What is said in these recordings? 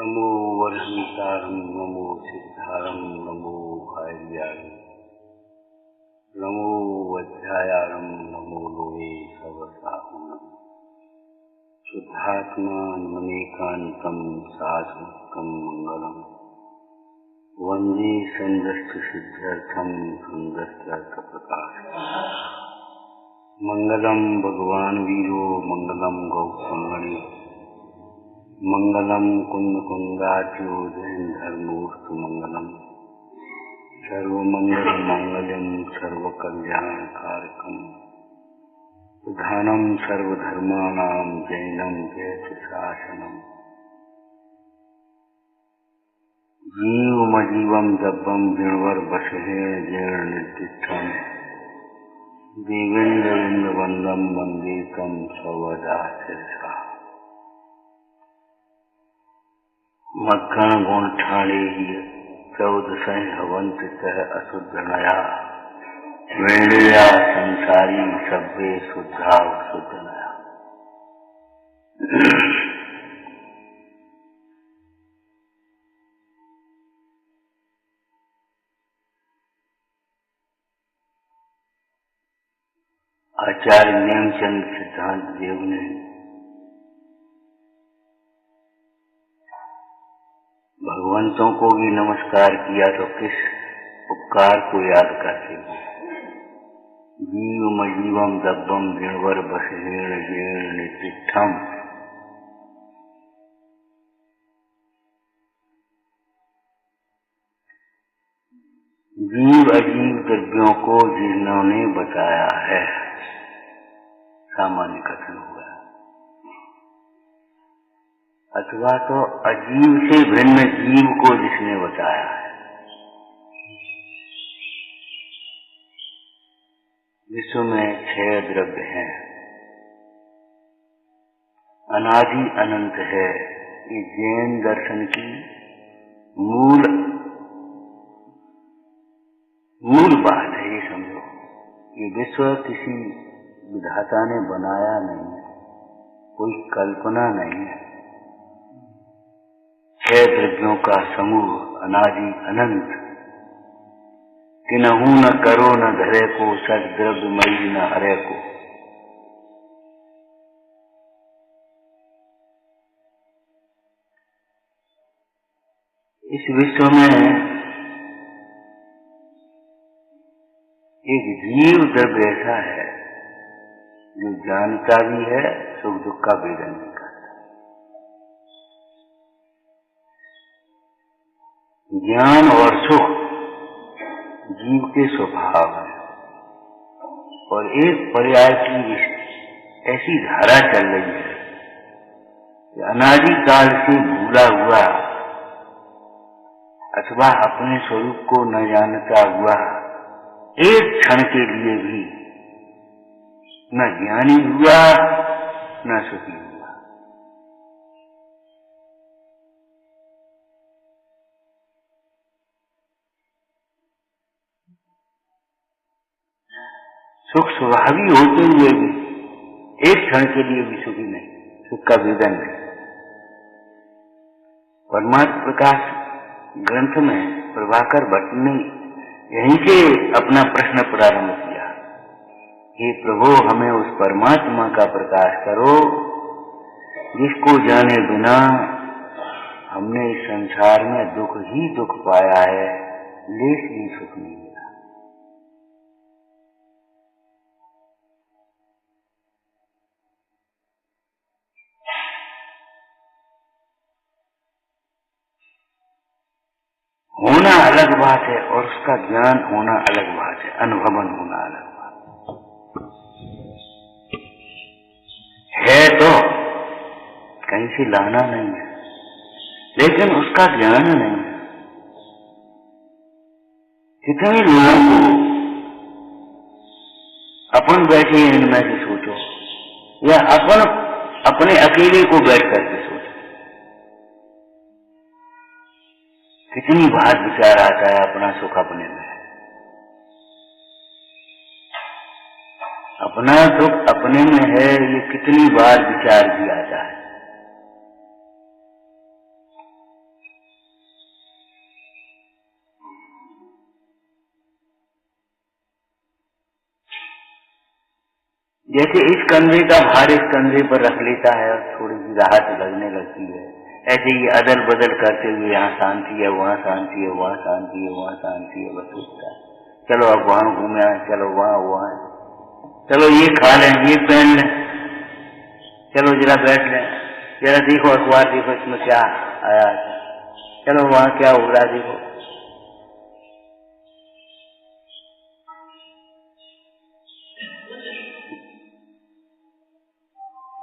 नमो वरहितारं नमो सिद्धारं नमो भार्यारं नमो वज्रायारं नमो लोहे सवसाहुनं शुद्धात्मानमेकान्तं साधुकं मंगलम् वन्दे सन्दष्टसिद्ध्यर्थं सन्दष्टार्थप्रकाशम् मंगलम भगवान वीरो मंगलम गौतमणि मंगलम कुंद कुंदाच्यो जैन धर्मोस्तु मंगलम सर्वमंगल मंगलम सर्वकल्याणकारकम प्रधानम सर्वधर्माणां जैनम जयति शासनम जीवमजीवम दब्बम जिणवर बसहे जीर्ण निर्दिष्टम देवेन्द्र वंदम वंदे तम सवदा शिरसा मक्खन गुण ठाणे चौद सह हवंत तह अशुद्ध नया वेणया संसारी सभ्य शुद्धा शुद्ध नया। आचार्य नेमचंद सिद्धांत देव ने भगवंतों को भी नमस्कार किया तो किस उपकार को याद करते हैं। जीवमजीवम दब्बम जिणवर बसहीण जीर्ण नितिष्ठम जीव अजीव द्रव्यों को जिन्होंने बताया है, सामान्य कथन हुआ, अथवा तो अजीव से भिन्न जीव को जिसने बताया है। विश्व में 6 द्रव्य हैं, अनादि अनंत है। ये जैन दर्शन की मूल बात है। ये समझो, ये विश्व किसी विधाता ने बनाया नहीं है, कोई कल्पना नहीं है। 6 द्रव्यों का समूह अनादि अनंत, किन्हू न करो न धरे को, सद द्रव्यमयी न हरे को। इस विश्व में एक जीव द्रव्य ऐसा है जो जानता भी है, सुख दुख का भेदन भी करता है। ज्ञान और सुख जीव के स्वभाव है, और एक पर्याय की ऐसी धारा चल रही है कि अनादि काल से भूला हुआ अथवा अपने स्वरूप को न जानता हुआ एक क्षण के लिए भी न ज्ञानी हुआ न सुखी हुआ। सुख स्वभावी होते हुए भी एक क्षण के लिए भी सुखी नहीं, सुख का वेदन नहीं। परमात्म प्रकाश ग्रंथ में प्रभाकर भट्ट ने यहीं से अपना प्रश्न प्रारंभ किया, हे प्रभु हमें उस परमात्मा का प्रकाश करो जिसको जाने बिना हमने इस संसार में दुख ही दुख पाया है, लेश भी सुख नहीं मिला। होना अलग बात है और उसका ज्ञान होना अलग बात है, अनुभवन होना अलग बात है। तो कहीं से लाना नहीं है, लेकिन उसका ज्ञान नहीं है। कितने लोगों को अपन बैठे इनमें से सोचो, या अपने अकेले को बैठ करके सोचो, कितनी बार विचार आता है अपना सुख अपने में, अपना दुख अपने में है, ये कितनी बार विचार भी आता है। जैसे इस कंधे का भार इस कंधे पर रख लेता है और थोड़ी सी राहत लगने लगती है, ऐसे ही अदल बदल करते हुए यहाँ शांति है, वहाँ शांति है, वहाँ शांति है, वहाँ शांति है, बस उठता है। चलो अब वहाँ घूमे आए, चलो वहाँ, चलो ये खा लें, ये पहन लें, चलो जरा बैठ लें, जरा देखो अखबार, देखो इसमें क्या आया, चलो वहाँ क्या हो रहा देखो।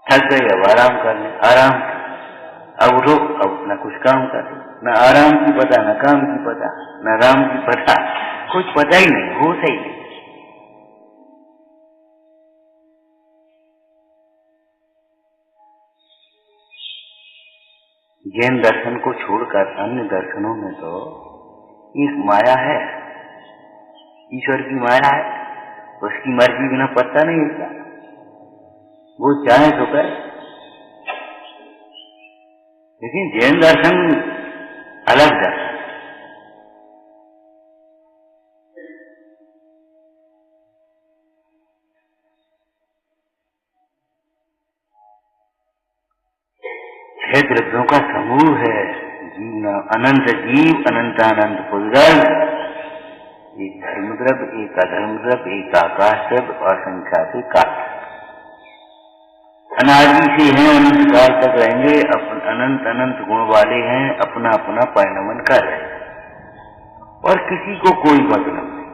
थक गई अब आराम कर ले, आराम, अब उठो, अब न कुछ काम कर, न आराम की पता, न काम की पता, न राम की पता, कुछ पता ही नहीं, होता ही नहीं। जैन दर्शन को छोड़कर अन्य दर्शनों में तो एक माया है, ईश्वर की माया है, उसकी मर्जी बिना पता नहीं होता, वो चाहे तो करे। लेकिन जैन दर्शन अलग दर्शन, छह द्रव्यों का समूह है, जीवना अनंत जीव अनंतानंत पुद्गल, एक धर्म द्रव्य, एक अधर्म द्रव्य, एक आकाश द्रव्य और संख्या के काल, अनादि से हैं, अनंत काल तक रहेंगे, अनंत अनंत गुण वाले हैं, अपना अपना परिणमन कर रहे हैं और किसी को कोई मतलब नहीं।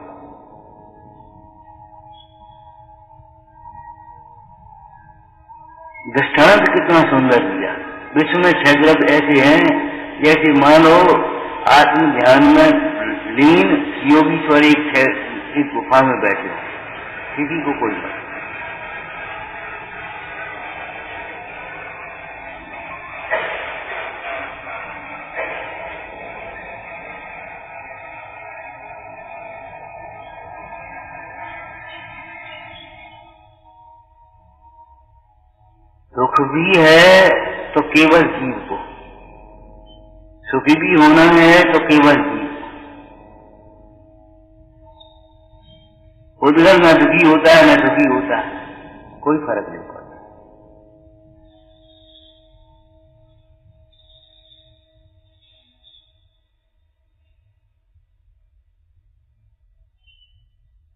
दृष्टांत कितना सुंदर दिया। विश्व में छह द्रव्य ऐसे हैं जैसे मानो आत्म ध्यान में लीन योगीश्वर एक गुफा में बैठे हो, किसी को कोई मतलब। दुख भी है तो केवल जीव को, सुखी भी होना है तो केवल जीव को। उधर न दुखी होता है न सुखी होता है, कोई फर्क नहीं पड़ता।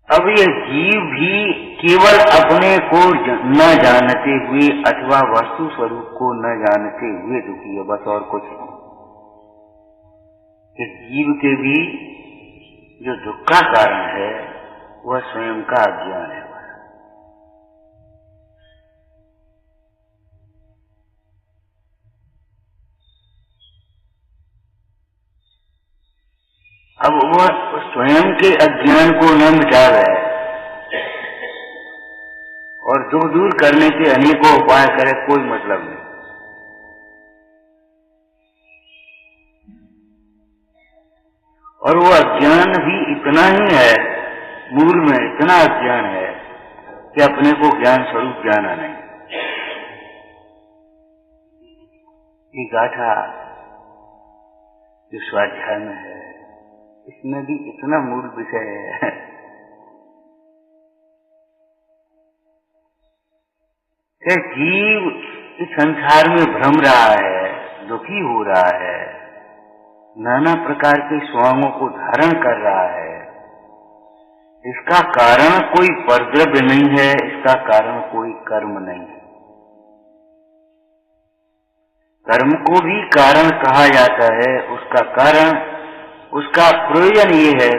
अब यह जीव भी केवल अपने को न जानते हुए अथवा वस्तु स्वरूप को न जानते हुए दुखी है, बस और कुछ नहीं। इस जीव के भी जो दुख का कारण है वह स्वयं का अज्ञान है। अब वह स्वयं के अज्ञान को न मिटा रहे और दुख दूर करने के अनेकों उपाय करे, कोई मतलब नहीं। और वो अज्ञान भी इतना ही है, मूल में इतना अज्ञान है कि अपने को ज्ञान स्वरूप जाना नहीं। ये गाथा जो स्वाध्याय में है इसमें भी इतना मूल विषय है कि जीव इस संसार में भ्रम रहा है, दुखी हो रहा है, नाना प्रकार के स्वांगों को धारण कर रहा है। इसका कारण कोई परद्रव्य नहीं है, इसका कारण कोई कर्म नहीं है। कर्म को भी कारण कहा जाता है, उसका कारण, उसका प्रयोजन ये है,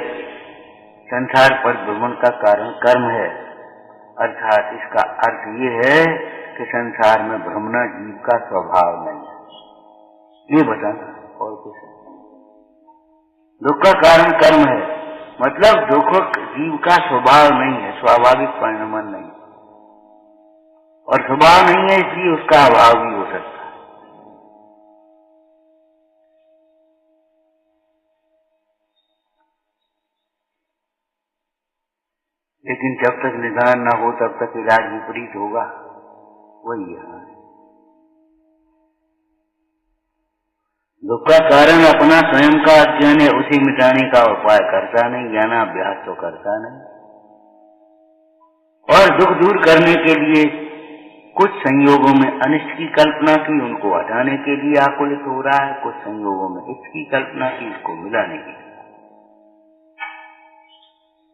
संसार पर भ्रमण का कारण कर्म है, अर्थात इसका अर्थ ये है कि संसार में भ्रमना जीव का स्वभाव नहीं है, ये बताना और कुछ नहीं। दुख का कारण कर्म है, मतलब दुख जीव का स्वभाव नहीं है, स्वाभाविक परिणमन नहीं, और स्वभाव नहीं है इसलिए उसका अभाव भी हो सकता है। लेकिन जब तक निदान न हो तब तक इलाज विपरीत होगा, वही है। दुख का कारण अपना स्वयं का अज्ञान है, उसे मिटाने का उपाय करता नहीं, ज्ञानाभ्यास तो करता नहीं। और दुख दूर करने के लिए कुछ संयोगों में अनिष्ट की कल्पना की, उनको हटाने के लिए आकुलित हो रहा है, कुछ संयोगों में इष्ट की कल्पना की, इसको मिलाने की।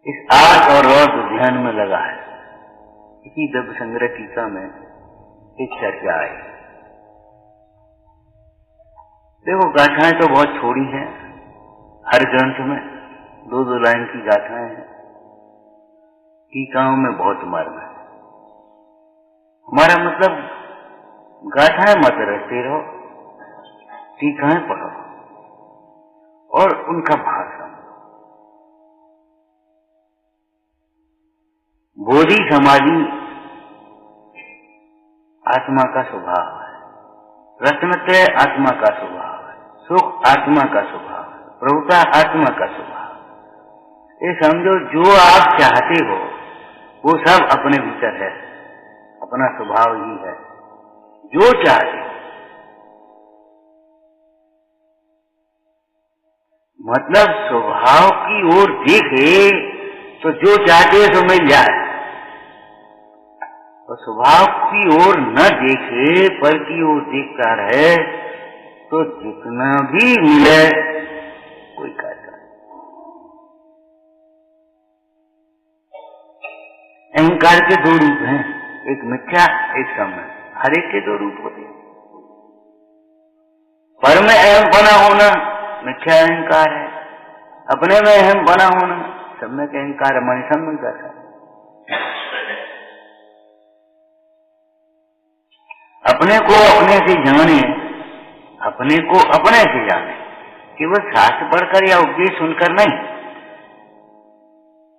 इस आर्त और रौद्र ध्यान में लगा है। इसी द्रव्य संग्रह टीका में एक चर्चा आई। देखो, गाथाएं तो बहुत छोड़ी हैं, हर ग्रंथ में 2-2 लाइन की गाथाएं हैं, टीकाओं में बहुत मर्म है। हमारा मतलब गाथाएं मत रटते रहो, टीकाएं पढ़ो और उनका भाव समझो। बोधि समाधि आत्मा का स्वभाव है, रत्नत्रय आत्मा का स्वभाव है, सुख आत्मा का स्वभाव है, प्रभुता आत्मा का स्वभाव। ये समझो, जो आप चाहते हो वो सब अपने भीतर है, अपना स्वभाव ही है। जो चाहते, मतलब स्वभाव की ओर देखे तो जो चाहते सो मिल जाए, और स्वभाव की ओर न देखे पर की ओर देखता रहे तो जितना भी मिले कोई काटा। अहंकार के 2 रूप हैं, एक मिथ्या, एक सम्य। हर एक के 2 रूप होते हैं। पर में अहम बना होना मिथ्या अहंकार है, अपने में अहम बना होना सम्य के अहंकार मन सम्य का है। अपने को अपने से जाने, अपने को अपने से जाने, केवल शास्त्र पढ़कर या उपदेश सुनकर नहीं।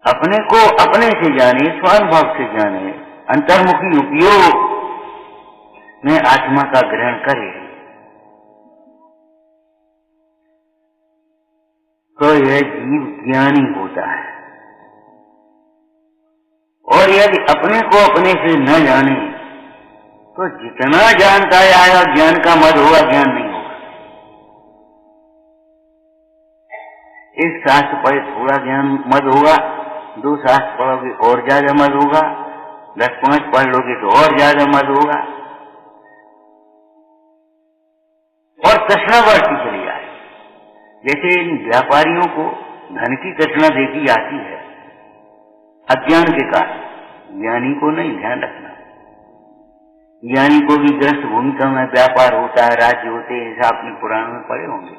अपने को अपने से जाने, स्वानुभव से जाने, अंतर्मुखी उपयोग में आत्मा का ग्रहण करे तो यह जीव ज्ञानी होता है। और यदि अपने को अपने से न जाने तो जितना जानता आया ज्ञान का मद होगा, ज्ञान नहीं होगा। एक शास्त्र पढ़े थोड़ा ज्ञान मद होगा, 2 शास्त्र पढ़ोगे और ज्यादा मद होगा, 10-5 पढ़ लोगे तो और ज्यादा मद होगा, और तृष्णा बढ़ती चली जाए। जैसे इन व्यापारियों को धन की तृष्णा देखी जाती है अज्ञान के कारण, ज्ञानी को नहीं, ध्यान रखना। ज्ञानी को भी ग्रस्त भूमिका में व्यापार होता है, राज्य होते हैं, ऐसा आपने पुराण में पढ़े होंगे।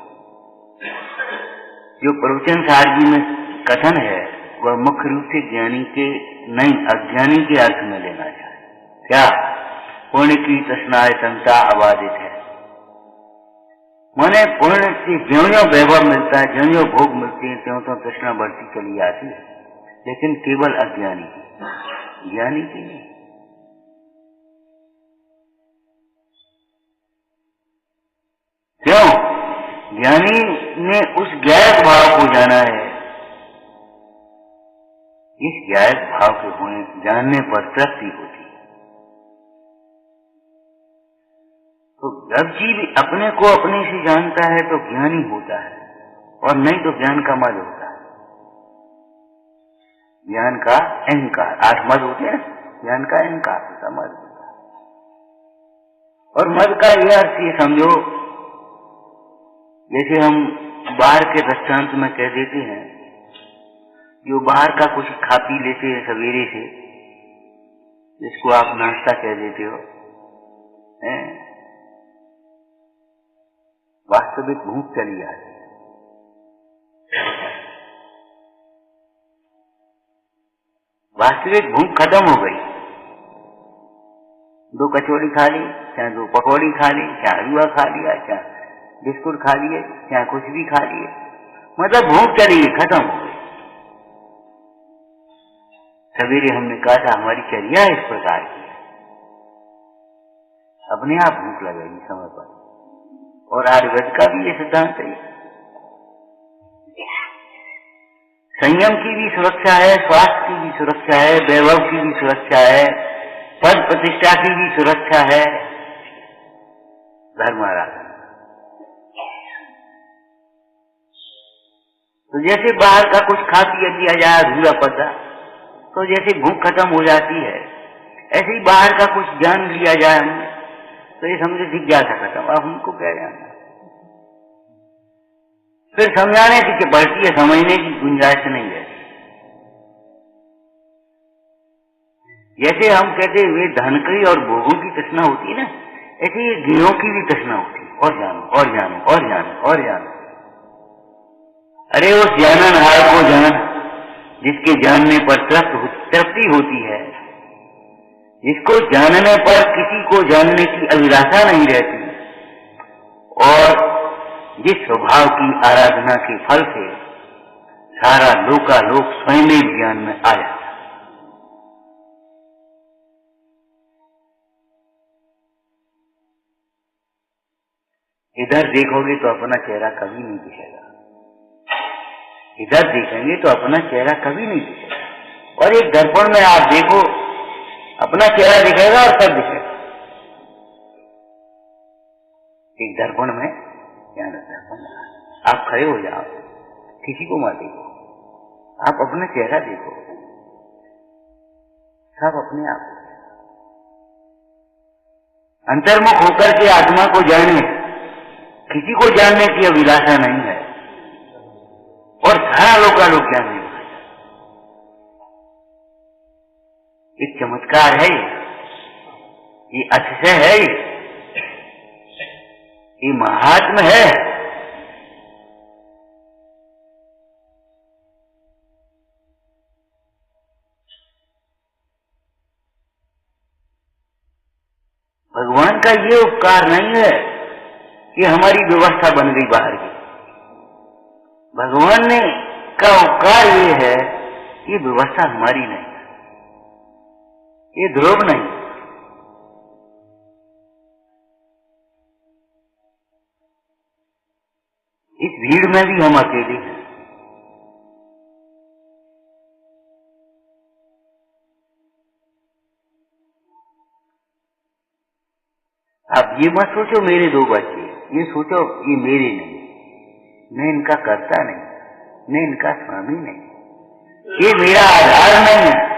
जो प्रवचन सारजी में कथन है वह मुख्य रूप से ज्ञानी के नहीं, अज्ञानी के अर्थ में लेना चाहिए। क्या? पुण्य की तृष्णायतनता अबाधित है, माने पुण्य से ज्यों-ज्यों वैभव मिलता है, ज्यों-ज्यों भोग मिलते हैं, त्यों-त्यों तृष्णा बढ़ती चली जाती है, लेकिन केवल अज्ञानी की, ज्ञानी की नहीं। क्यों? ज्ञानी ने उस ज्ञायक भाव को जाना है। इस ज्ञायक भाव के होने जानने पर तृप्ति होती है। तो जब जीव अपने को अपने से जानता है तो ज्ञानी होता है, और नहीं तो ज्ञान का मद होता है। ज्ञान का अहंकार, 8 मद होते हैं, ज्ञान का अहंकार होता, मद होता है। और मद का यह अर्थ ये समझो, जैसे हम बाहर के दृष्टांत में कह देते हैं, जो बाहर का कुछ खा पी लेते हैं सवेरे से, जिसको आप नाश्ता कह देते हो, वास्तविक भूख चली जाती है। वास्तविक भूख खत्म हो गई। 2 कचौड़ी खा ली, चाहे 2 पकौड़ी खा ली, चाहे हलवा खा लिया, चाहे बिस्कुट खा लिए, चाहे कुछ भी खा लिए, मतलब भूख चली गई, खत्म हो गई। सवेरे हमने कहा था हमारी चर्या इस प्रकार की है, अपने आप भूख लगेगी समय पर। और आयुर्वेद का भी ये सिद्धांत है। संयम की भी सुरक्षा है, स्वास्थ्य की भी सुरक्षा है, वैभव की भी सुरक्षा है, पद प्रतिष्ठा की भी सुरक्षा है, धर्म आराधना। तो जैसे बाहर का कुछ खा पिया दिया जाए अधूरा पता, तो जैसे भूख खत्म हो जाती है, ऐसे ही बाहर का कुछ ज्ञान लिया जाए हमने तो ये समझे जिज्ञासा खत्म, अब हमको क्या जानना। फिर समझाने की बढ़ती है, समझने की गुंजाइश नहीं है। जैसे हम कहते वे धन की और भोगों की तृष्णा होती है ना, ऐसे ये ज्ञानों की भी तृष्णा होती है, और जानो और जानो और जानो और जानो। अरे उस जाननहार को जान जिसके जानने पर तृप्ति होती है, जिसको जानने पर किसी को जानने की अभिलाषा नहीं रहती, और जिस स्वभाव की आराधना के फल से सारा लोकालोक स्वयं ज्ञान में आ जाता। इधर देखोगे तो अपना चेहरा कभी नहीं दिखेगा, इधर देखेंगे तो अपना चेहरा कभी नहीं दिखेगा। और एक दर्पण में आप देखो, अपना चेहरा दिखेगा और सब दिखेगा। एक दर्पण में क्या दर्पण, आप खड़े हो जाओ, किसी को मत देखो, आप अपना चेहरा देखो, सब अपने आप अंतर्मुख होकर के आत्मा को जाने, किसी को जानने की अभिलाषा नहीं है, और सारा लोकालोक जानने वाला। एक चमत्कार है, ये अतिशय है, ये महात्म है। भगवान का ये उपकार नहीं है कि हमारी व्यवस्था बन गई बाहर की। भगवान ने का उपकार ये है कि व्यवस्था हमारी नहीं है, ये ध्रुव नहीं। इस भीड़ में भी हम अकेले हैं। आप ये मत सोचो मेरे दो बच्चे, ये सोचो ये मेरे नहीं, मैं इनका कर्ता नहीं, मैं इनका स्वामी नहीं, ये मेरा आधार नहीं है।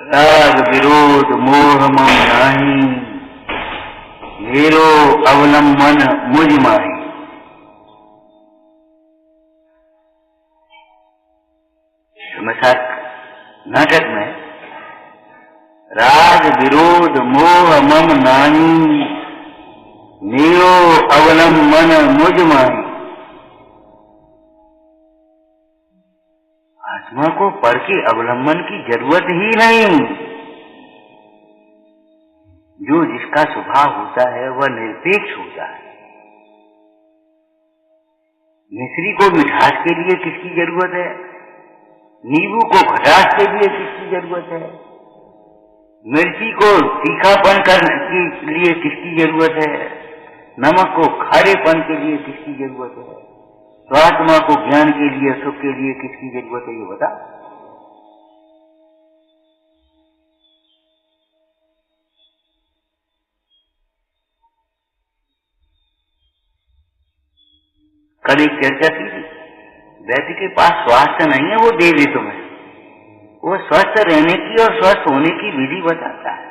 राग विरोध मोह मम नाही, मेरो अवलंबन मुझ माही। नाटक में राग विरोध मोह मम नाही, मेरो अवलंबन मुझ माही। आत्मा को पर के अवलंबन की जरूरत ही नहीं। जो जिसका स्वभाव होता है वह निरपेक्ष होता है। मिश्री को मिठास के लिए किसकी जरूरत है? नींबू को खटास के लिए किसकी जरूरत है? मिर्ची को तीखापन करने के लिए किसकी जरूरत है? नमक को खारेपन के लिए किसकी जरूरत है? तो आत्मा को ज्ञान के लिए, सुख के लिए किसकी जरूरत है, ये बता। कल एक चर्चा की थी, वैद्य के पास स्वास्थ्य नहीं है, वो दे दे तुम्हें। वो स्वस्थ रहने की और स्वस्थ होने की विधि बताता है।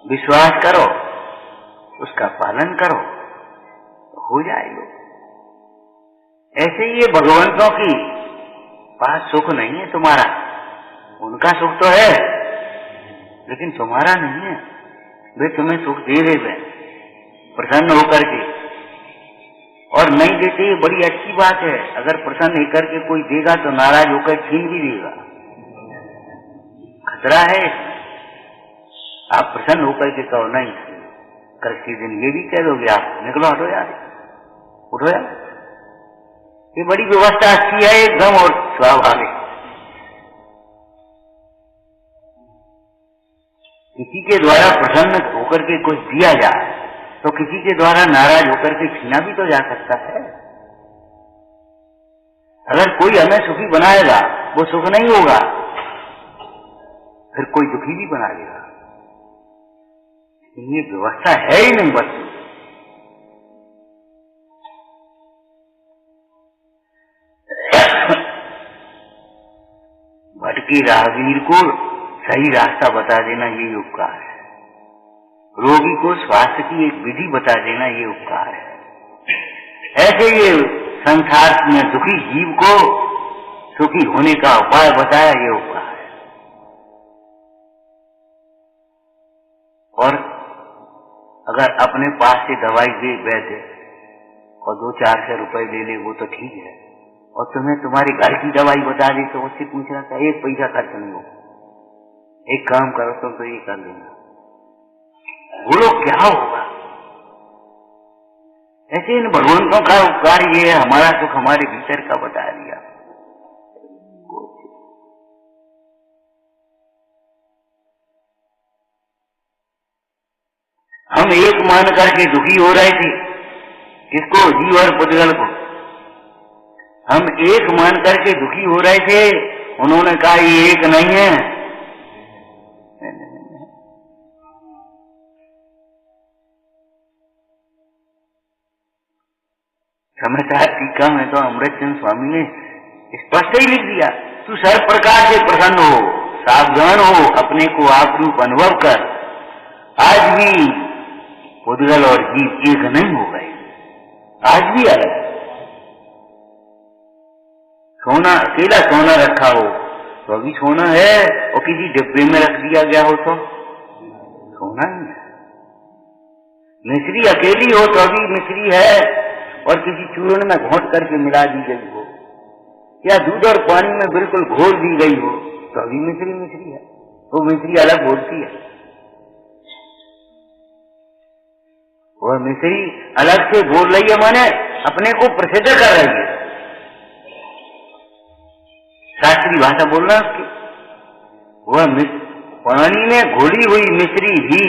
विश्वास करो, उसका पालन करो, हो जाएगा। ऐसे ही ये भगवंतों की पास सुख नहीं है तुम्हारा, उनका सुख तो है लेकिन तुम्हारा नहीं है। वे तुम्हें सुख दे देते प्रसन्न होकर के, और नहीं देते ये बड़ी अच्छी बात है। अगर प्रसन्न होकर के कोई देगा तो नाराज होकर छीन भी देगा, खतरा है। आप प्रसन्न होकर के कहो नहीं, कल के दिन ये भी कह दोगे आप निकलो, हटो यार, उठो यार। ये बड़ी व्यवस्था अच्छी है एकदम और स्वाभाविक। किसी के द्वारा प्रसन्न होकर के कुछ दिया जाए तो किसी के द्वारा नाराज होकर के छीना भी तो जा सकता है। अगर कोई हमें सुखी बनाएगा वो सुख नहीं होगा, फिर कोई दुखी भी बना देगा। ये व्यवस्था है ही नहीं बस। कि राहगीर को सही रास्ता बता देना ये उपकार है, रोगी को स्वास्थ्य की एक विधि बता देना ये उपकार है। ऐसे ये संसार में दुखी जीव को सुखी होने का उपाय बताया ये उपकार है। और अगर अपने पास से दवाई दे वैद्य और 200-400 रुपए ले ले वो तो ठीक है, और तुम्हें तुम्हारे घर की दवाई बता दी तो उससे पूछना था एक पैसा खर्च नहीं हो, एक काम करो तुम तो ये कर लेना, बोलो क्या होगा। ऐसे इन भगवंतों का उपकार ये है, हमारा सुख हमारे भीतर का बता दिया। हम एक मान करके दुखी हो रहे थे, किसको? जीव और पुद्गल को। हम एक मान करके दुखी हो रहे थे, उन्होंने कहा ये एक नहीं है। समाचार टीका में तो अमृतचंद स्वामी ने स्पष्ट ही लिख दिया, तू सर्व प्रकार से प्रसन्न हो, सावधान हो, अपने को आप रूप अनुभव कर। आज भी पुद्गल और जीव एक नहीं हो गए, आज भी अलग। सोना, अकेला सोना रखा हो तो अभी सोना है, और किसी डिब्बे में रख दिया गया हो तो सोना ही है। मिश्री अकेली हो तो अभी मिश्री है, और किसी चूर्ण में घोट करके मिला दी गई हो, या दूध और पानी में बिल्कुल घोल दी गई हो तो अभी मिश्री मिश्री है, वो मिश्री अलग बोलती है। वह मिश्री अलग से बोल रही है, माने अपने को प्रसिद्ध कर रही है, शास्त्रीय भाषा बोलना उसकी। वह पानी में घोली हुई मिश्री ही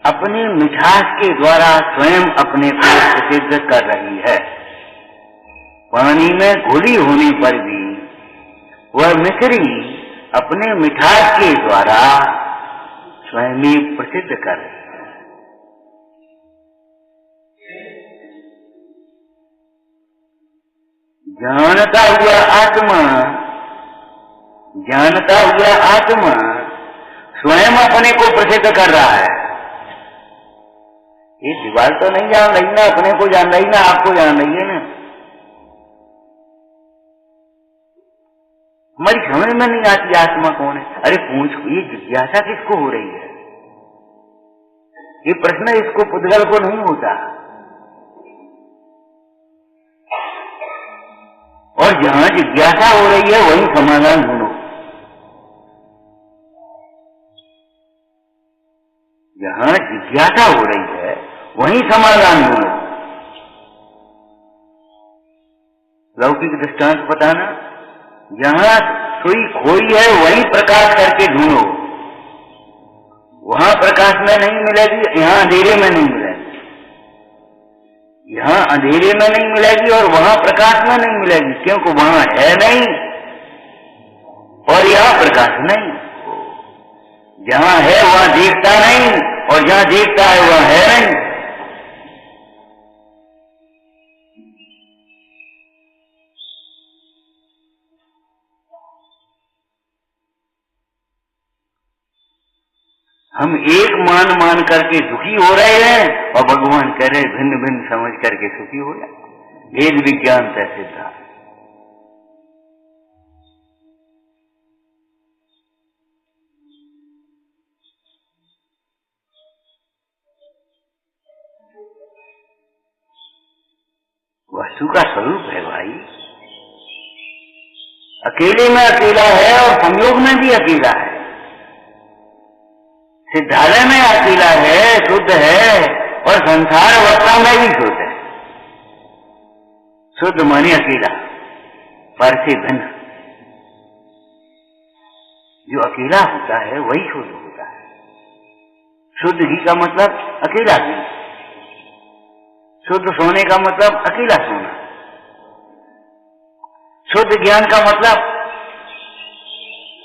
अपने मिठास के द्वारा स्वयं अपने को प्रसिद्ध कर रही है। पानी में घोली होने पर भी वह मिश्री अपने मिठास के द्वारा स्वयं ही प्रसिद्ध कर रही है। जानता हुआ आत्मा स्वयं अपने को प्रसिद्ध कर रहा है। ये दीवार तो नहीं जान रही ना, अपने को जान रही ना, आपको जान रही है ना। हमारी समझ में नहीं आती आत्मा कौन है। अरे पूछ, ये जिज्ञासा किसको हो रही है? ये प्रश्न इसको पुद्गल को नहीं होता। और जहां जिज्ञासा हो रही है वहीं समाधान ढूंढो। जहां जिज्ञासा हो रही है वहीं समाधान ढूंढो। लौकिक दृष्टांत बताना, जहां सुई खोई है वहीं प्रकाश करके ढूंढो। वहां प्रकाश में नहीं मिलेगी, यहाँ अंधेरे में नहीं मिलेगी। यहाँ अंधेरे में नहीं मिलेगी और वहां प्रकाश में नहीं मिलेगी, क्योंकि वहां है नहीं और यहाँ प्रकाश नहीं। जहां है वहां देखता नहीं, और जहां देखता है वहां है नहीं। हम एक मान करके दुखी हो रहे हैं, और भगवान कह रहे भिन्न भिन्न समझ करके सुखी हो जाए। वेद विज्ञान तय सिद्धांत। वस्तु का स्वरूप है भाई। अकेले में अकेला है और संयोग में भी अकेला है। सिद्धालय में अकेला है, शुद्ध है, और संसार अवस्था में भी शुद्ध है। शुद्ध माने अकेला, पर से भिन्न। जो अकेला होता है वही शुद्ध होता है। शुद्ध घी का मतलब अकेला घी, शुद्ध सोने का मतलब अकेला सोना, शुद्ध ज्ञान का मतलब,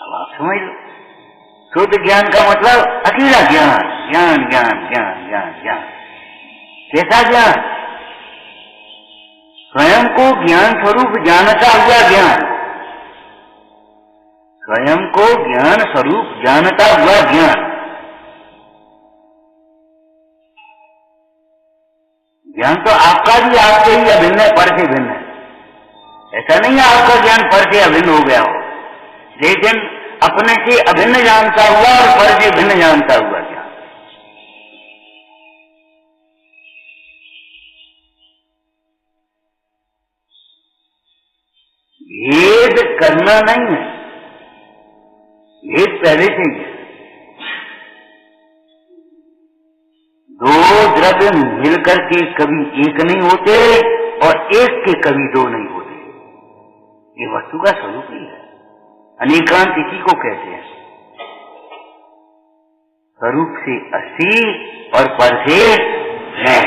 अब आप समझ लो, शुद्ध ज्ञान का मतलब अकेला ज्ञान। ज्ञान ज्ञान ज्ञान ज्ञान ज्ञान। कैसा ज्ञान? स्वयं को ज्ञान स्वरूप जानता हुआ ज्ञान। स्वयं को ज्ञान स्वरूप जानता हुआ ज्ञान। ज्ञान तो आपका भी आपसे ही अभिन्न है, पर से भिन्न है। ऐसा नहीं है आपका ज्ञान पर से अभिन्न हो गया हो, लेकिन अपने से अभिन्न जानता हुआ और पर से भिन्न जानता हुआ ज्ञान। भेद करना नहीं है, भेद पहले से ही है। दो द्रव्य मिलकर के कभी एक नहीं होते और एक के कभी दो नहीं होते। ये वस्तु का स्वरूप ही है। अनेकांत इसी को कहते हैं। स्वरूप से असी और पर से है,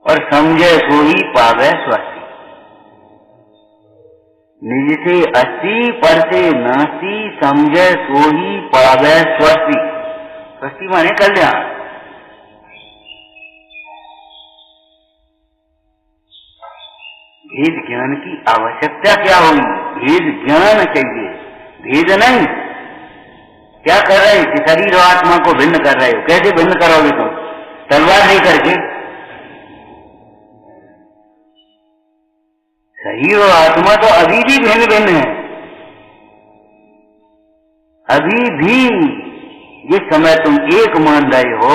और समझे सो ही पावे स्वस्ति। निज से असी पर से नासी, समझे सो ही पावे स्वस्ति। स्वस्ति माने कल्याण। भेद ज्ञान की आवश्यकता क्या हुई? भेद ज्ञान चाहिए, भेद नहीं। क्या कर रहे हैं कि शरीर और आत्मा को भिन्न कर रहे हो? कैसे भिन्न करोगे तुम? तलवार लेकर के? शरीर और आत्मा तो अभी भी भिन्न भिन्न है। अभी भी जिस समय तुम एक मान रहे हो,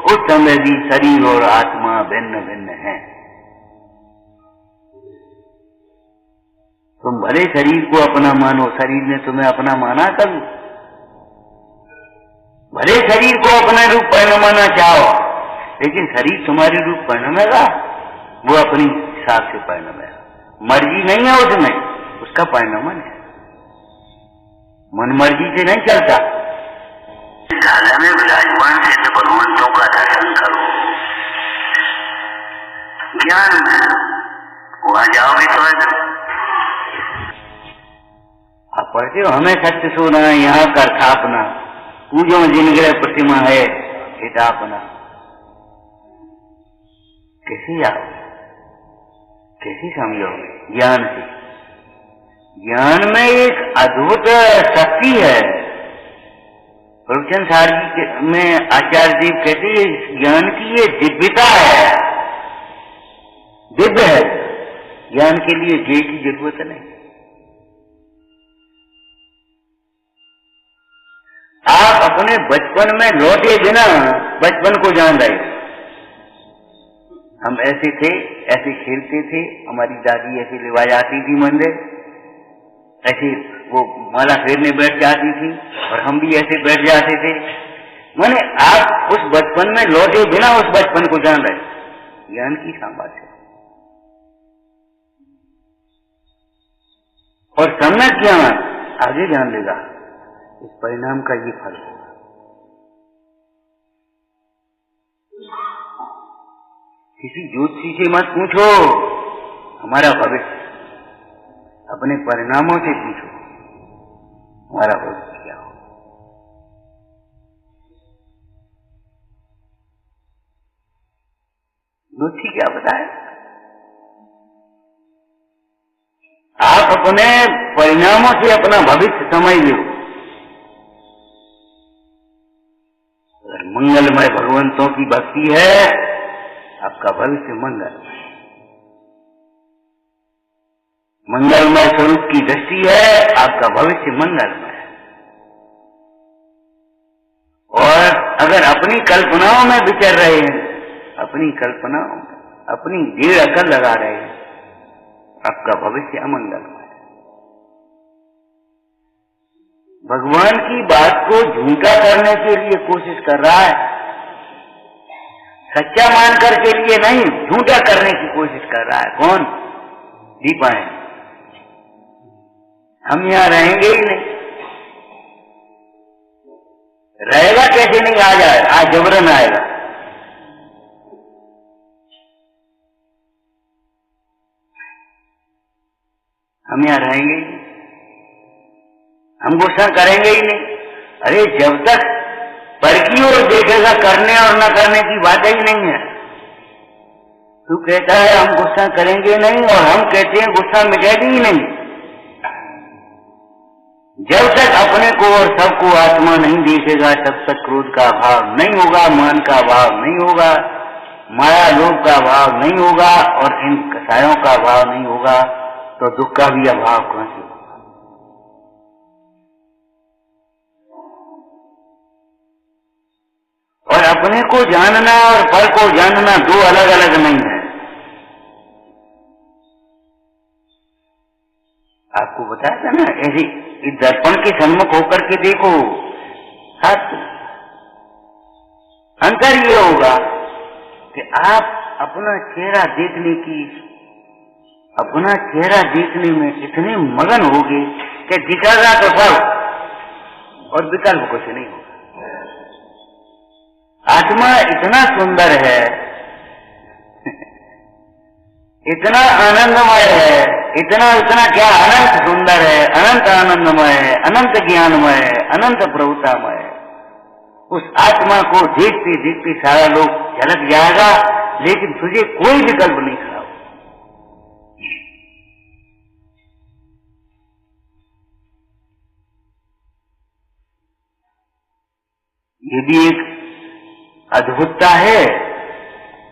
उस समय भी शरीर और आत्मा भिन्न भिन्न है। तुम भले शरीर को अपना मानो, शरीर ने तुम्हें अपना माना कभी? भले शरीर को अपना रूप परिणमाना चाहो, लेकिन शरीर तुम्हारी रूप परिणमेगा? वो अपनी हिसाब से परिणमेगा। मर्जी नहीं है उसमें, उसका परिणमन है। मन मर्जी से नहीं चलता। ढाला में विराजमान सिद्ध भगवंतों का दर्शन करो। ज्ञान वहां जाओगे तो आप पढ़ते हो, हमें सत्य सोना यहाँ कर स्थापना, पूजो जिनग्रह प्रतिमा है हितापना। कैसे आओ, कैसे समझोगे? ज्ञान से। ज्ञान में एक अद्भुत शक्ति है। प्रवचन सार जी में आचार्य देव कहते हैं इस ज्ञान की ये दिव्यता है, दिव्य है। ज्ञान के लिए जय की जरूरत नहीं। आप अपने बचपन में लौटे बिना बचपन को जान रहे हो। हम ऐसे थे, ऐसे खेलते थे, हमारी दादी ऐसे लिवा जाती थी मंदिर, ऐसे वो माला फेरने बैठ जाती थी और हम भी ऐसे बैठ जाते थे। माने आप उस बचपन में लौटे बिना उस बचपन को जान रहे। ज्ञान की बात है। और सम्यक ज्ञान आगे जान लेगा, इस परिणाम का ये फल होगा। किसी ज्योतिषी से मत पूछो हमारा भविष्य, अपने परिणामों से पूछो हमारा भविष्य क्या हो। ज्योतिषी क्या बताए? आप अपने परिणामों से अपना भविष्य समझ लो। अगर मंगलमय भगवंतों की भक्ति है, आपका भविष्य मंगलमय। मंगलमय स्वरूप की दृष्टि है, आपका भविष्य मंगलमय है। और अगर अपनी कल्पनाओं में विचर रहे हैं, अपनी कल्पनाओं में अपनी देर अकल लगा रहे हैं, आपका भविष्य अमंगलमय है। भगवान की बात को झूठा करने के लिए कोशिश कर रहा है, सच्चा मान कर के लिए नहीं, झूठा करने की कोशिश कर रहा है। कौन? दीपाएं। हम यहाँ रहेंगे ही नहीं। रहेगा कैसे नहीं? आ जाए, आज जबरन आएगा। हम यहाँ रहेंगे ही नहीं, हम गुस्सा करेंगे ही नहीं। अरे जब तक पर की ओर देखेगा, करने और न करने की बात ही नहीं है। तू कहता है हम गुस्सा करेंगे नहीं, और हम कहते हैं गुस्सा मिटेगी ही नहीं। जब तक अपने को और सबको आत्मा नहीं देखेगा तब तक क्रोध का भाव नहीं होगा, मान का भाव नहीं होगा, माया लोभ का भाव नहीं होगा और इन कसायों का भाव नहीं होगा, तो दुख का भी अभाव कहां से होगा। और अपने को जानना और फल को जानना दो अलग अलग नहीं है। आपको बताया था ना, ऐसे इस दर्पण के सम्मुख होकर के देखो, अंतर ये होगा कि आप अपना चेहरा देखने में इतने मगन होगे कि दिखेगा तो सब और विकल्प कुछ नहीं होगा। आत्मा इतना सुंदर है, इतना आनंदमय है, इतना क्या अनंत सुंदर है, अनंत आनंदमय है, अनंत ज्ञानमय है, अनंत प्रभुतामय है। उस आत्मा को देखते देखते सारा लोग झलक जाएगा, लेकिन तुझे कोई विकल्प नहीं खड़ा हो। ये भी एक अद्भुतता है।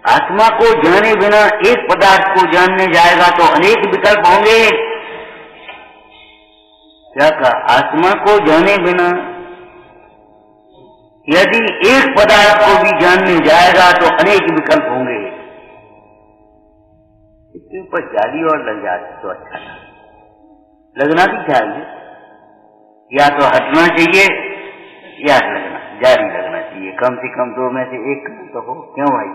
आत्मा को जाने बिना एक पदार्थ को जानने जाएगा तो अनेक विकल्प होंगे। क्या कहा? आत्मा को जाने बिना यदि एक पदार्थ को भी जानने जाएगा तो अनेक विकल्प होंगे। इसके ऊपर जाली और लग जाती तो अच्छा था, लगना भी चाहिए, या तो हटना चाहिए या जारी लगना चाहिए, कम से कम दो में से एक तो हो। क्यों भाई?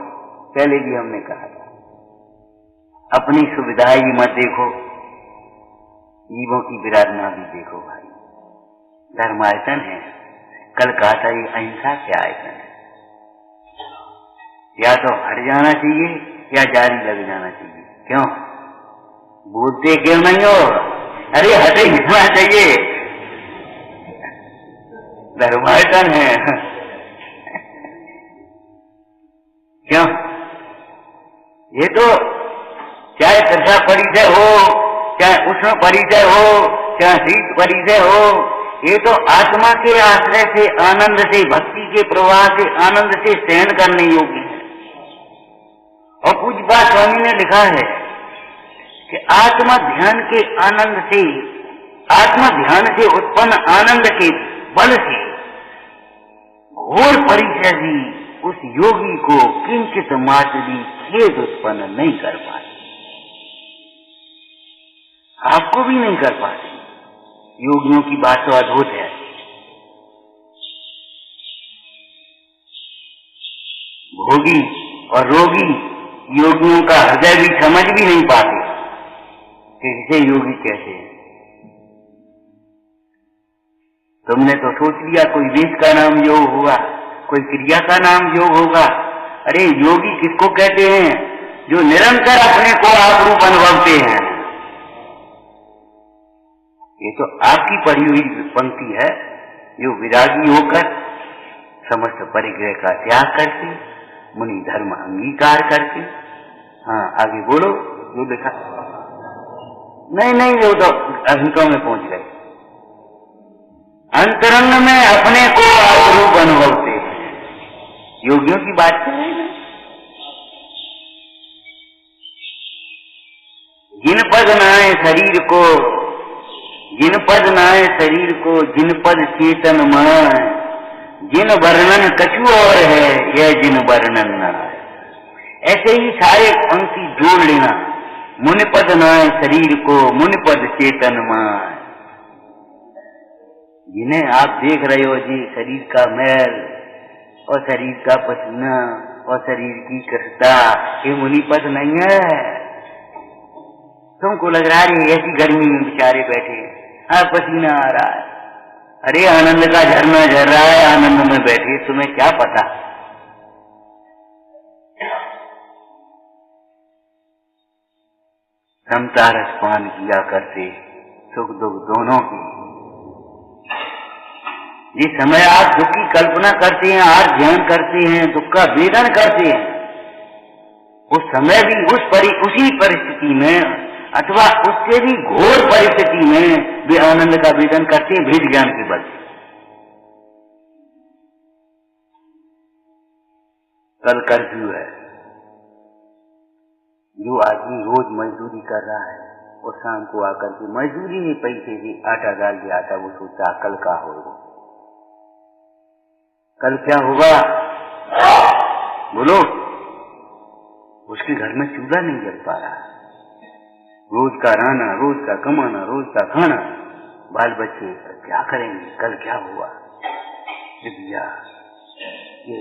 पहले भी हमने कहा था, अपनी सुविधा ही मत देखो, जीवों की विराधना भी देखो भाई। धर्मायतन है, कल कहा था ये अहिंसा के आयतन है। या तो हट जाना चाहिए या जारी लग जाना चाहिए। क्यों? बोलते क्यों नहीं हो? अरे हटे जाना चाहिए, धर्मायतन है। क्यों? ये तो चाहे त्रिषा परिचय हो, चाहे उष्ण परिचय हो, चाहे शीत परिचय हो, ये तो आत्मा के आश्रय से, आनंद से, भक्ति के प्रवाह से, आनंद से सहन करने योग्य है। और पूज्यपाद स्वामी ने लिखा है कि आत्मा ध्यान के आनंद से, आत्मा ध्यान से उत्पन्न आनंद के बल से घोर परिचय भी उस योगी को किंचित मात्र भी खेद उत्पन्न नहीं कर पाते, आपको भी नहीं कर पाते। योगियों की बात तो अद्भुत है। भोगी और रोगी योगियों का हृदय भी समझ भी नहीं पाते कि इसे योगी कहते हैं। तुमने तो सोच लिया कोई वेद का नाम योग होगा, कोई क्रिया का नाम योग होगा। अरे योगी किसको कहते हैं? जो निरंतर अपने को आप रूप अनुभवते हैं। ये तो आपकी पढ़ी हुई पंक्ति है। जो विरागी होकर समस्त परिग्रह का त्याग करके, मुनि धर्म अंगीकार करके, हाँ आगे बोलो जो लिखा। नहीं वो तो अंकों में पहुंच गए। अंतरंग में अपने को आप रूप अनुभवते हैं। योगियों की बात कर रहे हैं। जिन पद नाए शरीर को, जिन पद नाए शरीर को, जिन पद चेतन माय, जिन वर्णन कछु और है, यह जिन वर्णन न। ऐसे ही सारे पंक्ति जोड़ लेना। मुनि पद नाए शरीर को, मुनि पद चेतन माय। जिन्हें आप देख रहे हो जी, शरीर का मैल और शरीर का पसीना और शरीर की कृष्णता, ये मुनि पद नहीं है। तुमको लग रहा है ऐसी गर्मी में बेचारे बैठे हैं, हाँ पसीना आ रहा है। अरे आनंद का झरना झर रहा है, आनंद में बैठे, तुम्हें क्या पता। समता रस पान किया करते, सुख दुख दोनों की। जिस समय आप दुख की कल्पना करते हैं, आज ध्यान करते हैं, दुख का वेदन करते हैं, उस समय भी उसी परिस्थिति में अथवा उससे भी घोर परिस्थिति में वे आनंद का वेदन करते हैं भेद ज्ञान के बल से। कल कर्फ्यू है, जो आदमी रोज मजदूरी कर रहा है और शाम को आकर के मजदूरी में पैसे भी आटा डाल दिया आता, वो सोचता कल का होगा, कल क्या होगा, बोलो। उसके घर में चूल्हा नहीं जल पा रहा, रोज का रहना, रोज का कमाना, रोज का खाना, बाल बच्चे क्या करेंगे, कल क्या हुआ, भैया ये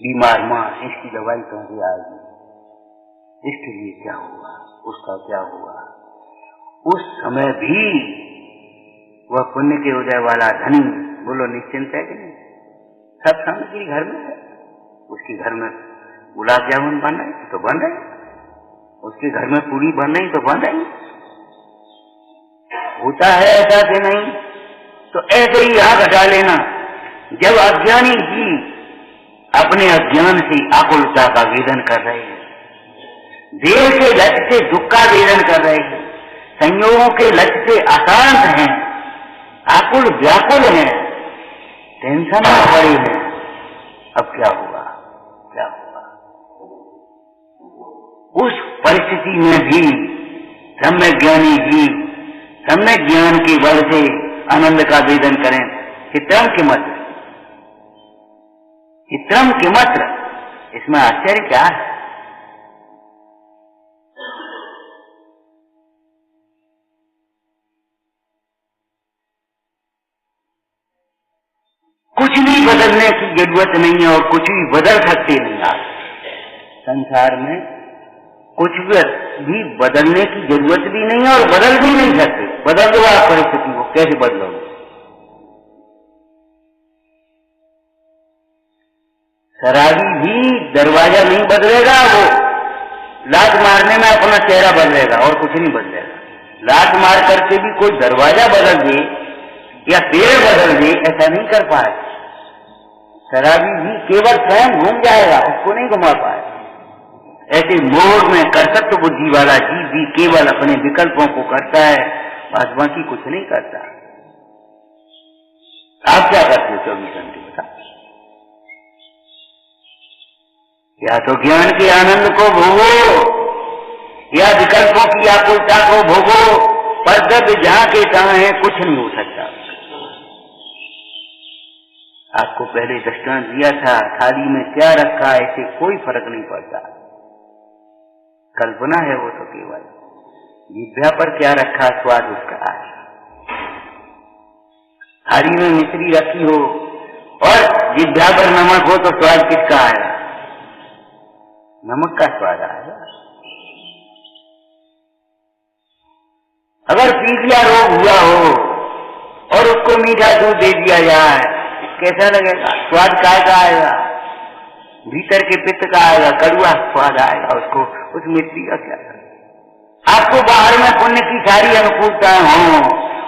बीमार माँ, इसकी दवाई कहाँ आएगी, इसके लिए क्या हुआ, उसका क्या हुआ। उस समय भी वह पुण्य के उदय वाला धनी, बोलो निश्चिंत है कि नहीं, सब सामग्री घर में है, उसके घर में गुलाब जामुन बन रहे तो बन रहे, उसके घर में पूरी बन रही तो बन रही। होता है ऐसा कि नहीं? तो ऐसे ही आग हटा लेना। जब अज्ञानी जी अपने अज्ञान से आकुलता का वेदन कर रहे हैं, देह के लक्ष्य से दुख का वेदन कर रहे हैं, संयोगों के लक्ष्य से अशांत हैं, आकुल व्याकुल हैं, टेंशन में पड़े हैं, अब क्या हुआ, क्या हुआ। उस परिस्थिति में भी सम्यक ज्ञानी जी सम्यक ज्ञान के बल से आनंद का वेदन करें। चित्रम किमत्र, चित्रम किमत्र, इसमें आश्चर्य क्या है। कुछ भी बदलने की जरूरत नहीं है और कुछ भी बदल सकते नहीं आप। संसार में कुछ भी बदलने की जरूरत भी नहीं है और बदल भी नहीं सकते। बदल दो आप परिस्थिति को, कैसे बदलोगे। शराबी भी दरवाजा नहीं बदलेगा, वो लात मारने में अपना चेहरा बदलेगा और कुछ नहीं बदलेगा। लात मार करके भी कोई दरवाजा बदल दे या पेड़ बदल दे, ऐसा नहीं कर पाए। शराबी भी केवल स्वयं घूम जाएगा, उसको नहीं घुमा पाए। ऐसे मोह में कर्तव्य बुद्धि वाला जीव भी केवल अपने विकल्पों को करता है, बस बाकी कुछ नहीं करता। आप क्या करते हो 24 घंटे बता। या तो ज्ञान के आनंद को भोगो या विकल्पों की आकुलता को भोगो, पर जब जहां के तहां है कुछ नहीं हो सकता। आपको पहले दृष्टांत दिया था, थाली में क्या रखा है इससे कोई फर्क नहीं पड़ता, कल्पना है वो तो केवल। जिह्वा पर क्या रखा, स्वाद उसका है। थाली में मिश्री रखी हो और जिह्वा पर नमक हो तो स्वाद किसका आएगा, नमक का स्वाद आएगा। अगर पीलिया रोग हुआ हो और उसको मीठा दूध दे दिया जाए, कैसा लगेगा, स्वाद काय का आएगा, भीतर के पित्त का आएगा, कड़वा स्वाद आएगा उसको, उस मिट्टी का क्या। आपको बाहर में पुण्य की सारी अनुकूलताएं हों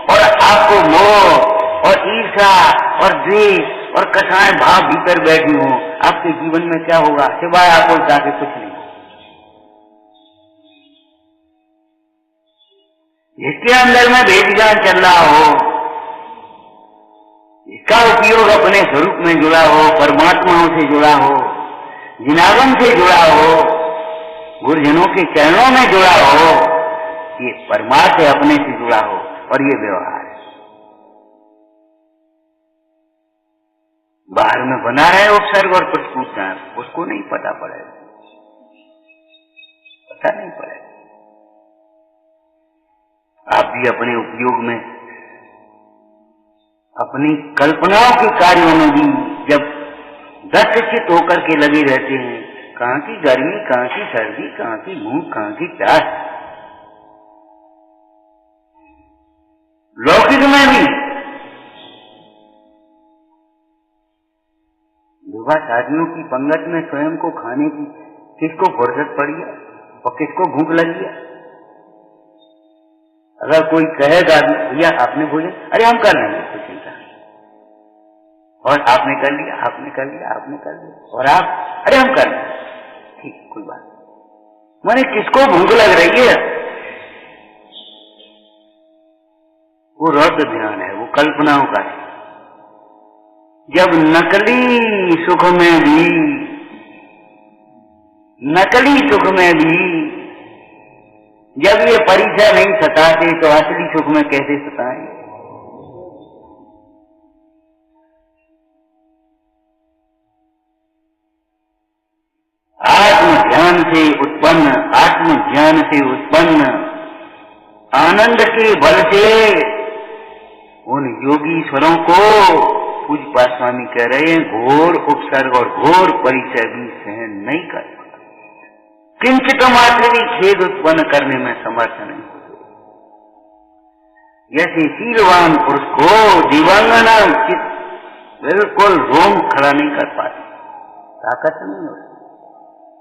और आपको मोह और ईर्ष्या और द्वेष और कसाय भाव भीतर बैठी हो, आपके जीवन में क्या होगा, सिवाय आकुलता के कुछ नहीं। जिसके अंदर में भेद ज्ञान चल रहा हो, इसका उपयोग अपने स्वरूप में जुड़ा हो, परमात्माओं से जुड़ा हो, जिनागम से जुड़ा हो, गुरुजनों के चरणों में जुड़ा हो, ये परमार्थ है, अपने से जुड़ा हो, और ये व्यवहार है। बाहर में बना है उपसर्ग और प्रतिकूलता, उसको नहीं पता पड़ेगा, पता नहीं पड़ेगा। आप भी अपने उपयोग में, अपनी कल्पनाओं के कार्यों में भी जब दृष्टिचित होकर के लगे रहते हैं, कहां की गर्मी, कहां की सर्दी, कहां की भूख, कहां की प्यास। लौकिक में भी विवाह शादियों की पंगत में स्वयं को खाने की किसको फुर्सत पड़ी है और किसको भूख लगी है। अगर कोई कहेगा भैया आपने भोजन, अरे हम कर लेंगे, कोई चिंता नहीं, और आपने कर लिया, आपने कर लिया, आपने कर लिया, और आप अरे हम कर लेंगे, ठीक कोई बात नहीं। माने किसको भूख लग रही है, वो रौद्र ध्यान है, वो कल्पनाओं का है। जब नकली सुख में भी जब ये परिचय नहीं सताते तो असली सुख में कैसे सताएं? आत्म ज्ञान से उत्पन्न आनंद के बल से उन योगीश्वरों को पूज्य स्वामी कह रहे हैं, घोर उपसर्ग और घोर परिचय भी सहन नहीं कर पाता, किंचित मात्र भी खेद उत्पन्न करने में समर्थ नहीं होते। जैसे शीलवान पुरुष को दिव्यांगना चित्त बिल्कुल रोम खड़ा नहीं कर पाती, ताकत नहीं होती।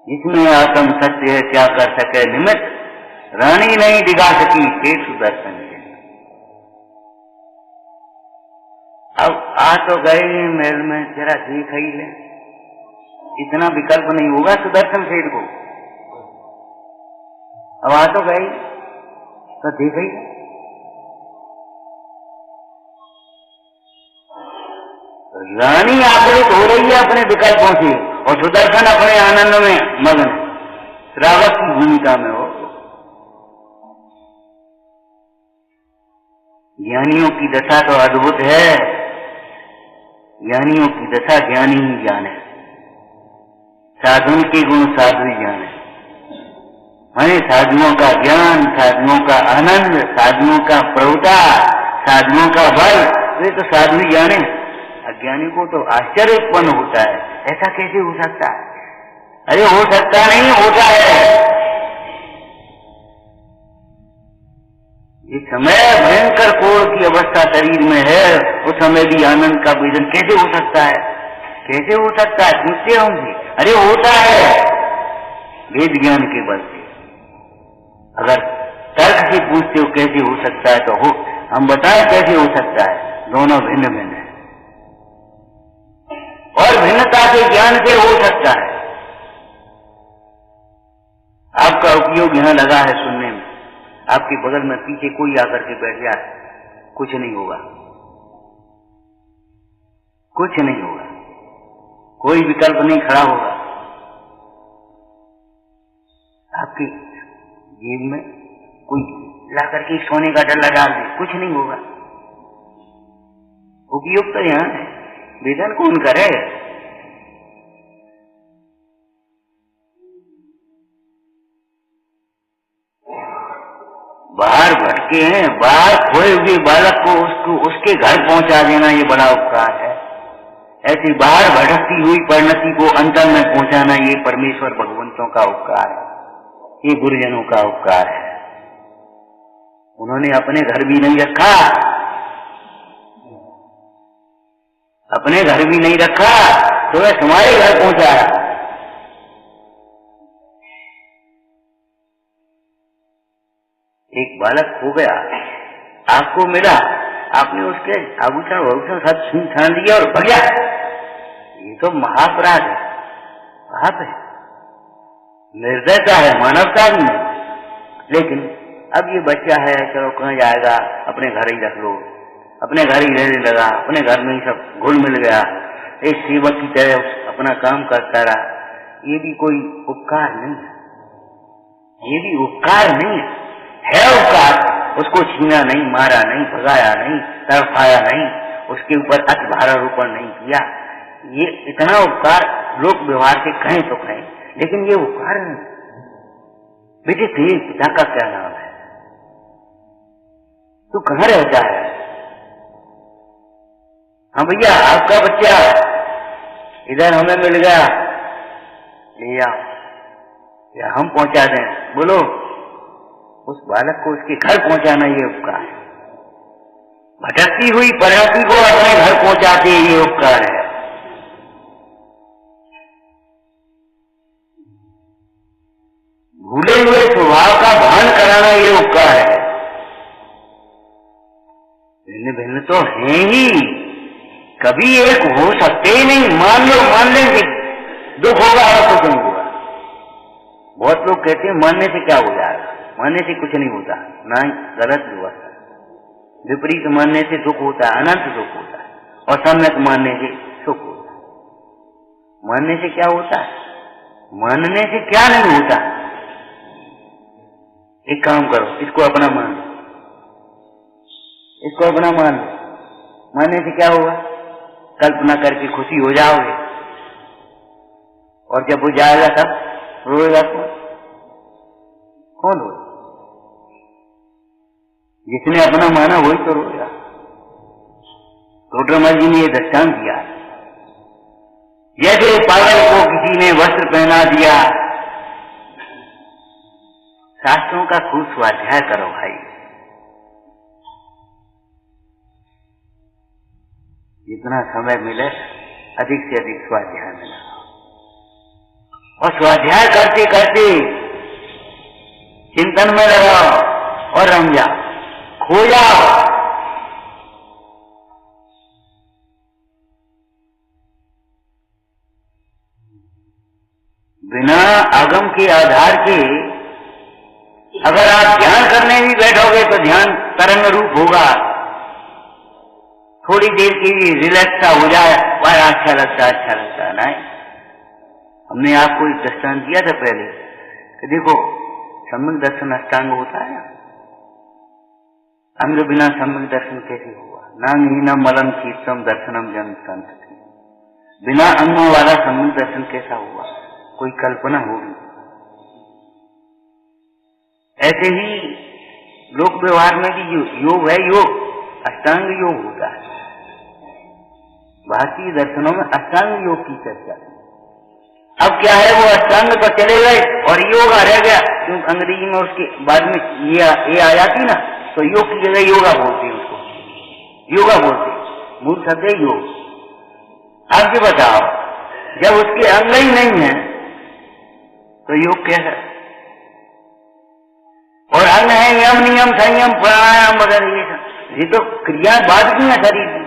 जिसमें आत्म सत्य है क्या कर सके निमित्त, रानी नहीं दिखा सकी पेट सुदर्शन के। अब आ तो गए महल में, जरा देख ही ले, इतना विकल्प नहीं होगा सुदर्शन सेठ को। अब आ तो गई तो देख ही ले। रानी आकृत हो रही है अपने विकल्पों से और सुदर्शन अपने आनंद में मगन, श्रावक की भूमिका में हो। ज्ञानियों की दशा तो अद्भुत है, ज्ञानियों की दशा ज्ञानी ही जाने, साधुओं के गुण साधु ही जाने। हमें साधुओं का ज्ञान, साधुओं का आनंद, साधुओं का प्रभुता, साधुओं का बल, वे तो साधु ही जाने। अज्ञानी को तो आश्चर्य उत्पन्न होता है, ऐसा कैसे हो सकता है? अरे हो सकता नहीं, होता है। इस समय भयंकर कोढ़ की अवस्था शरीर में है, उस समय भी आनंद का वेदन कैसे हो सकता है? कैसे हो सकता है? पूछते होंगे। अरे होता है वेद ज्ञान के बल से। अगर तर्क से पूछते हो कैसे हो सकता है तो हम बताएं कैसे हो सकता है। दोनों भिन्न भिन्न है और भिन्नता के ज्ञान से हो सकता है। आपका उपयोग यहां लगा है सुनने में, आपके बगल में पीछे कोई आकर के बैठ जाए, कुछ नहीं होगा, कुछ नहीं होगा, कोई विकल्प नहीं खड़ा होगा। आपकी जेब में कोई ला करके सोने का डल्ला डाल दे, कुछ नहीं होगा। उपयोग तो यहाँ है, वेदन कौन करे? बाहर भटके हैं, बाहर खोए हुए बालक को उसके घर पहुंचा देना ये बड़ा उपकार है। ऐसी बाहर भटकती हुई परिणति को अंतर में पहुंचाना ये परमेश्वर भगवंतों का उपकार है, ये गुरुजनों का उपकार है। उन्होंने अपने घर भी नहीं रखा, अपने घर भी नहीं रखा तो वह तुम्हारे घर पहुंचाया। एक बालक खो गया, आपको मिला, आपने उसके आभूषण वभूषण सब छीन छान दिया और भगया, ये तो महापराध है, पाप है, निर्दयता है, मानवता भी नहीं। लेकिन अब ये बच्चा है, चलो कहाँ जाएगा, अपने घर ही रख लो, अपने घर ही रहने लगा, अपने घर में ही सब घुल मिल गया, एक सेवक की तरह अपना काम करता रहा। ये भी कोई उपकार नहीं है, ये भी उपकार नहीं है उपकार। उसको छीना नहीं, मारा नहीं, भगाया नहीं, तड़पाया नहीं, उसके ऊपर अतिभारारोपण नहीं किया। ये इतना उपकार लोक व्यवहार से कहें तो कहें, लेकिन ये उपकार नहीं। बेटे तेरे पिता का क्या नाम है, तू कहाँ रहता है? हाँ भैया आपका बच्चा इधर हमें मिल गया, ले आओ या हम पहुंचा दें। बोलो, उस बालक को उसके घर पहुंचाना ये उपकार है। भटकती हुई परिणति को अपने घर पहुंचाते ये उपकार है। भूले हुए स्वभाव का भान कराना ये उपकार है। भिन्न भिन्न तो है ही, कभी एक हो सकते ही नहीं। मान लेंगे दुख होगा और कुछ नहीं होगा। बहुत लोग कहते हैं मानने से क्या हो जाएगा, मानने से कुछ नहीं होता। नहीं, गलत व्यवस्था। विपरीत मानने से दुख होता है, अनंत दुख होता है, और सम्यक मानने से सुख होता है। मानने से क्या होता है? मानने से क्या नहीं होता। एक काम करो, इसको अपना मान लो, इसको अपना मान लो। मानने से क्या होगा? कल्पना करके खुशी हो जाओगे, और जब वो जाएगा तब रोएगा कौन रोएगा? जिसने अपना माना वही तो रोएगा। टोडरमल जी ने ये दृष्टांत दिया, जैसे पागल को किसी ने वस्त्र पहना दिया। शास्त्रों का खूब स्वाध्याय करो भाई, जितना समय मिले अधिक से अधिक स्वाध्याय में लगाओ, और स्वाध्याय करते करते चिंतन में लगाओ और रम जाओ, खो जाओ। बिना आगम के आधार के अगर आप ध्यान करने भी बैठोगे तो ध्यान तरंग रूप होगा। थोड़ी देर के लिए रिलैक्स सा हो जाए, वह अच्छा लगता नहीं। हमने आपको एक दृष्टांत दिया था पहले कि देखो, सम्यक दर्शन अष्टांग होता है ना, अंग बिना सम्यक दर्शन कैसे हुआ? नांगहीनम मलम शीतम दर्शनम जन संत। बिना अंगों वाला सम्यक दर्शन कैसा हुआ? कोई कल्पना होगी। ऐसे ही लोक व्यवहार में भी योग है, योग अष्टांग योग होता है। भारतीय दर्शनों में अष्टांग योग की चर्चा। अब क्या है, वो अष्टांग तो चले गए और योगा रह गया, क्योंकि अंग्रेजी में उसके बाद में ये आ जाती ना, तो योग की जगह योगा बोलते हैं उसको, योगा बोलते हैं, मूल शब्द है योग। अब ये बताओ, जब उसके अंग ही नहीं है तो योग क्या है? और अंग है यम नियम संयम प्राणायाम वगैरह, ये तो क्रिया बाद की है शरीर की।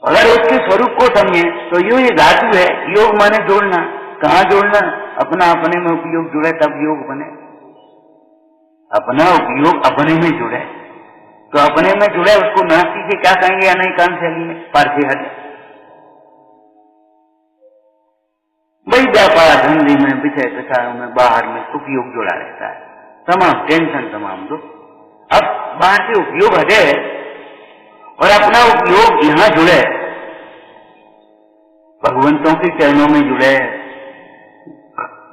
अगर उसके स्वरूप को समझे तो यो ये धातु है। योग माने जोड़ना। कहाँ जोड़ना? अपना अपने में उपयोग जुड़े तब योग बने। अपना उपयोग अपने में जुड़े तो अपने में जुड़े, उसको नास्ती से क्या कहेंगे? अनैकांत शैली में पार्थे हट। वही व्यापार धंधे में, विषय विषयों में, बाहर में उपयोग जुड़ा रहता है, तमाम टेंशन, तमाम दो। अब बाहर से उपयोग हटे और अपना उपयोग यहां जुड़े, भगवंतों के चरणों में जुड़े,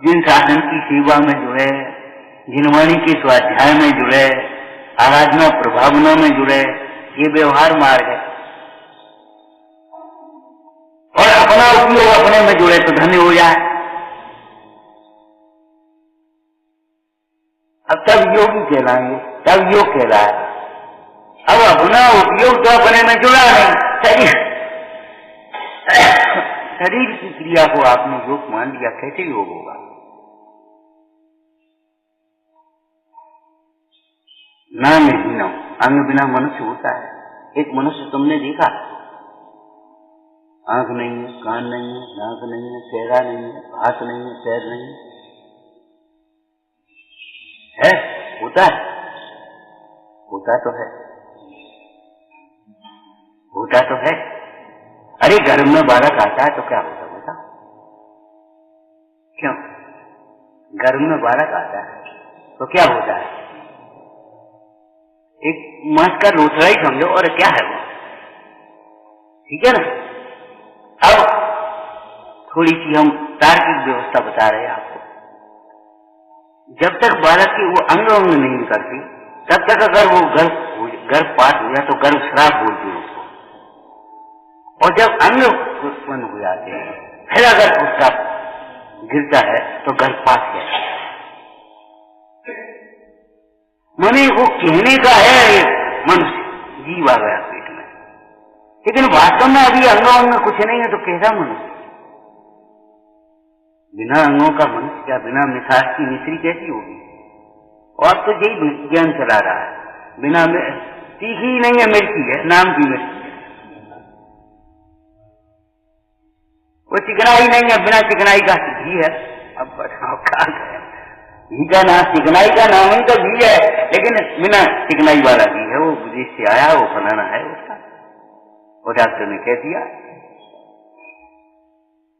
जिन साधन की सेवा में जुड़े, जिनवाणी के स्वाध्याय में जुड़े, आराधना प्रभावना में जुड़े, ये व्यवहार मार्ग है। और अपना उपयोग अपने में जुड़े तो धन्य हो जाए। अब तब योगी कहलाएंगे, तब योग कहलाए। अब अपना उपयोग तो अपने में जुड़ा नहीं, शरीर की क्रिया को आपने योग मान लिया, कैसे योग होगा? नाम हीनम, अंग बिना मनुष्य होता है। एक मनुष्य तुमने देखा? आंख नहीं है, कान नहीं है, नाक नहीं है, चेहरा नहीं है, हाथ नहीं है, पैर नहीं है, होता है? होता तो है, होता तो है। अरे घर में बालक आता है तो क्या होता बता? क्यों? घर में बालक आता है तो क्या होता है? एक मांस का रोटला ही समझो, और क्या है वो, ठीक है ना? अब थोड़ी सी हम तार्किक व्यवस्था बता रहे हैं आपको। जब तक बालक की वो अंग नहीं निकलती, तब तक अगर वो गर्भपात हो जाए तो गर्भस्राव बोलते हैं उसको। और जब अंग उत्पन्न हो जाते हैं, फिर अगर उसका गिरता है तो गर्भपात है। माने वो कहने का है मनुष्य, जीव आ गया पेट में, लेकिन वास्तव में अभी अंगों में कुछ नहीं है तो कैसा मनुष्य? बिना अंगों का मनुष्य क्या? बिना मिठास की मिश्री कैसी होगी? और तो यही ज्ञान चला रहा है, बिना तीखी नहीं है, मिर्ची है, नाम की मिर्ची है। वो चिकनाई नहीं है, बिना चिकनाई का घी है। अब बताओ क्या है? घी का नाम, चिकनाई का नाम ही तो घी है, लेकिन बिना चिकनाई वाला घी है, वो विदेश से आया, वो फलाना है उसका। वो डॉक्टर ने कह दिया,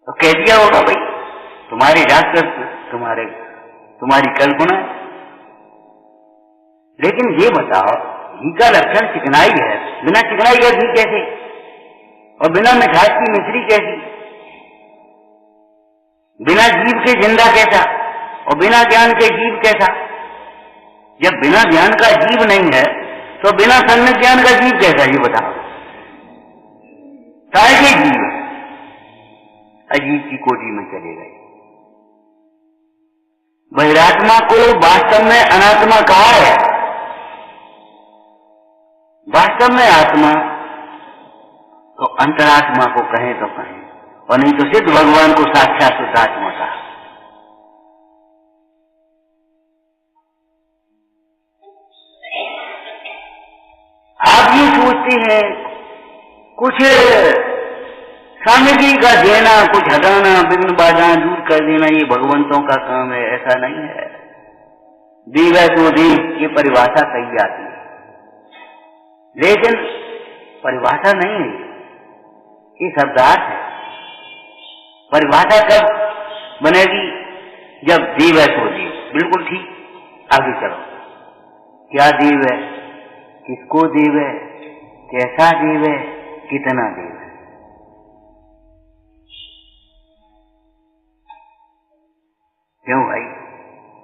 तो कह दिया होगा भाई, तुम्हारे डॉक्टर तुम्हारी कल्पना। लेकिन ये बताओ, घी का लक्षण चिकनाई है, बिना चिकनाई का घी कैसे, और बिना मिठास की मिश्री कैसी, बिना जीव के जिंदा कैसा, और बिना ज्ञान के जीव कैसा। जब बिना ज्ञान का जीव नहीं है तो बिना सम्यक ज्ञान का जीव कैसा, ये बताओ। काय के जीव अजीब की कोटि में चले गए। बहिरात्मा को वास्तव में अनात्मा कहा है। वास्तव में आत्मा तो अंतरात्मा को कहें तो कहें, और नहीं तो सिद्ध भगवान को साक्षात शुद्धात्मा कहा। आप ये सोचते हैं कुछ सामग्री का देना, कुछ हटाना, विघ्न बाधा दूर कर देना, ये भगवंतों का काम है, ऐसा नहीं है। देव है तो देव, ये परिभाषा कही जाती है, लेकिन परिभाषा नहीं है, ये शब्दार्थ है। परिभाषा कब बनेगी, जब देव है तो देव। बिल्कुल ठीक, आगे चलो। क्या देव है, किसको देव है, कैसा देव है, कितना देव है। क्यों भाई,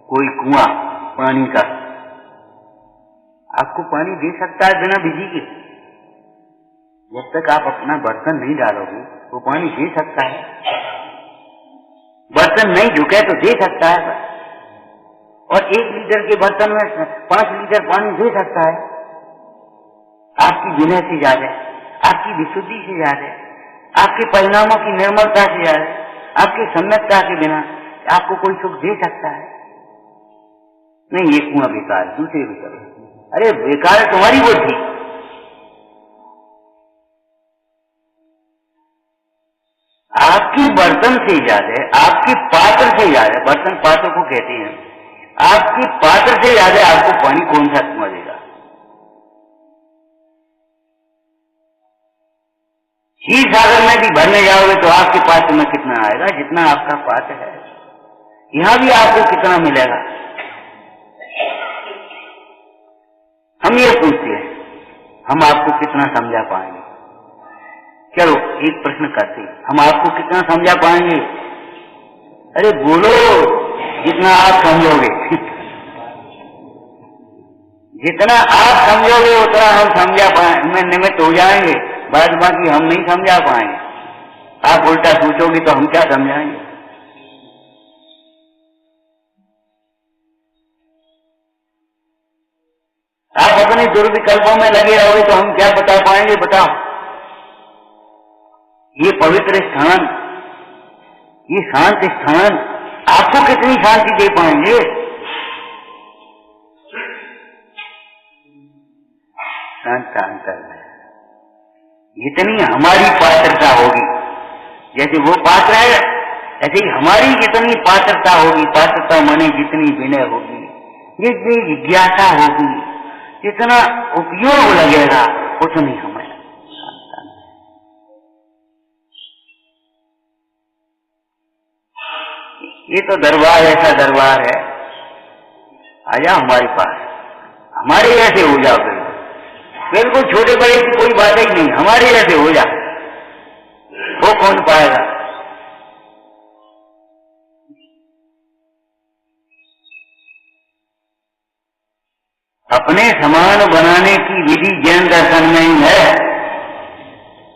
कोई कुआं पानी का आपको पानी दे सकता है बिना बिजली के। जब तक आप अपना बर्तन नहीं डालोगे वो पानी दे सकता है। बर्तन नहीं झुके तो दे सकता है, और 1 लीटर के बर्तन में 5 लीटर पानी दे सकता है। आपकी विनय से ज्यादा, आपकी विशुद्धि से ज्यादा, आपके परिणामों की निर्मलता से ज्यादा, आपकी सम्यकता के बिना आपको कोई सुख दे सकता है? नहीं, ये कुआं बेकार, दूसरे भी करो। अरे बेकार तुम्हारी बुद्धि। आपकी बर्तन से ज्यादा, आपके पात्र से ज्यादा, बर्तन पात्र को कहते हैं, आपके पात्र से ज्यादा आपको पानी कौन सा कुआं देगा? क्षीर सागर में भी भरने जाओगे तो आपके पात्र में कितना आएगा? जितना आपका पात्र है। यहां भी आपको कितना मिलेगा? हम ये पूछते हैं, हम आपको कितना समझा पाएंगे? चलो एक प्रश्न करते हैं, हम आपको कितना समझा पाएंगे? अरे बोलो, जितना आप समझोगे। जितना आप समझोगे उतना हम समझा पाएंगे, निमित्त हो जाएंगे। बाद बाकी हम नहीं समझा पाएंगे। आप उल्टा सोचोगे तो हम क्या समझाएंगे? आप अपने दुर्विकल्पों में लगे रहोगे तो हम क्या बता पाएंगे? बताओ। ये पवित्र स्थान, ये शांत स्थान आपको कितनी शांति दे पाएंगे? शांत अंतर है। जितनी हमारी पात्रता होगी, जैसे वो पात्र है ऐसे ही हमारी जितनी पात्रता होगी, पात्रता माने जितनी विनय होगी, जितनी जिज्ञासा होगी, जितना उपयोग लगेगा, उतनी हमें ये तो दरबार ऐसा दरबार है, आ जाओ हमारे पास, हमारे जैसे हो जाओ। बिल्कुल छोटे बड़े की कोई बात ही नहीं, हमारे जैसे हो जा। वो कौन पाएगा? अपने समान बनाने की विधि जैन दर्शन में ही है।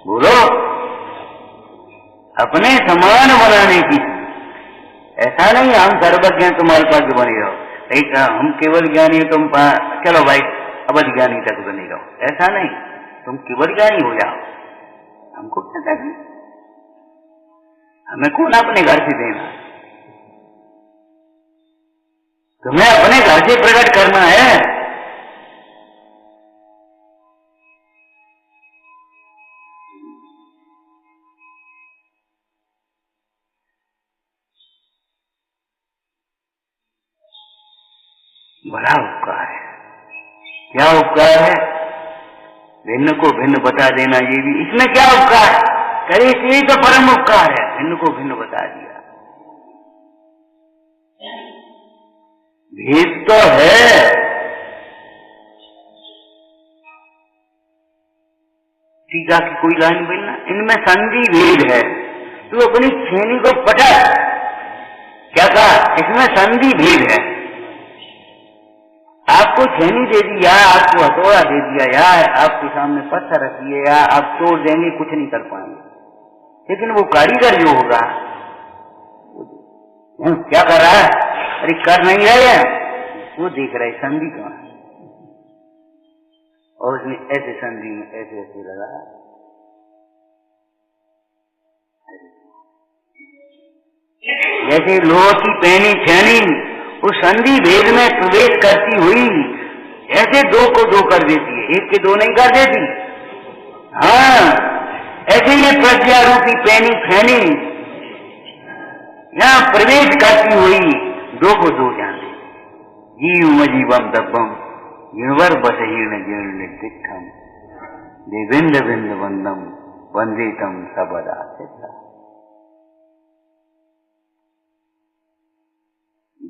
बोलो, अपने समान बनाने की। ऐसा नहीं हम सर्वज्ञ तुम्हारे पास बने रहो, एक हम केवल ज्ञानी हो, तुम चलो भाई अवध ज्ञानी तक बने रहो, ऐसा नहीं। तुम केवल ज्ञानी हो जाओ, हमको क्या करना? हमें कौन अपने घर से देना? तुम्हें अपने घर से प्रकट करना है। बड़ा उपकार है। क्या उपकार है? भिन्न को भिन्न बता देना, ये भी इसमें क्या उपकार है? करे यही तो परम उपकार है, भिन्न को भिन्न बता दिया। भेद तो है, टीका की कोई लाइन बोलना, इनमें संधि भेद है। तू अपनी छेनी को पटक, क्या कहा? इसमें संधि भेद है। आपको छेनी दे दी, या आपको हथौड़ा दे दिया, या आपके सामने पत्थर रख दिए, या आप तोड़ देंगे, कुछ नहीं कर पाएंगे। लेकिन वो कारीगर जो होगा क्या कर रहा है? अरे कर नहीं रहे हैं, वो देख रहे संधि कहाँ है, और उसने ऐसे संधि में ऐसे ऐसे लगा। जैसे लोह की पहनी छेनी उस संधि भेद में प्रवेश करती हुई ऐसे दो को दो कर देती है, एक के दो नहीं कर देती। हाँ, ऐसे ये प्रज्ञा रूपी पहनी छेनी यहाँ प्रवेश करती हुई दो को दो जान देती। जीव जीवम दब्बम गिणवर बसहीर्ण जीर्ण तिष्ठम देवेंद्र बिंद वंदम वंदितम सबदा सिद्धा।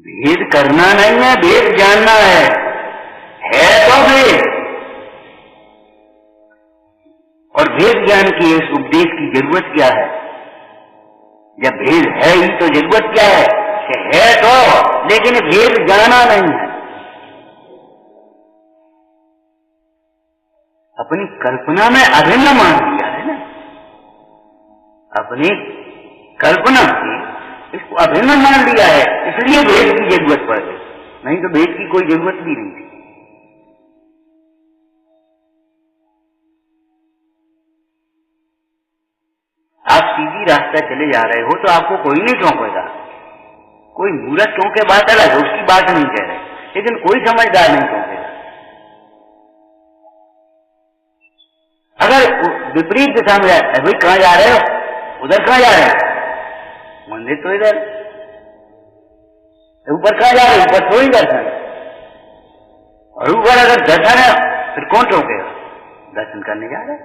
भेद करना नहीं है, भेद जानना है तो भेद। और भेद ज्ञान की इस उपदेश की जरूरत क्या है? जब भेद है ही तो जरूरत क्या है? कि है तो, लेकिन भेद जाना नहीं है। अपनी कल्पना में अभिन्न मान लिया है ना, अपनी कल्पना से इसको अभिन्न मान लिया है, इसलिए भेद की जरूरत पड़ गई, नहीं तो भेद की कोई जरूरत भी नहीं थी। आप सीधी रास्ता चले जा रहे हो तो आपको कोई नहीं टोकेगा, कोई मूर्ख टोके बात अलग है, उसकी बात नहीं कह रहे, लेकिन कोई समझदार नहीं टोकेगा। अगर विपरीत दिशा में जाए, भाई कहाँ जा रहे हो? उधर कहाँ जा रहे हो? मंदिर तो इधर। ऊपर कहाँ जा रहे हो? ऊपर थोड़ी दर्शन। और ऊपर अगर दर्शन है फिर कौन टोकेगा? दर्शन करने जा रहे।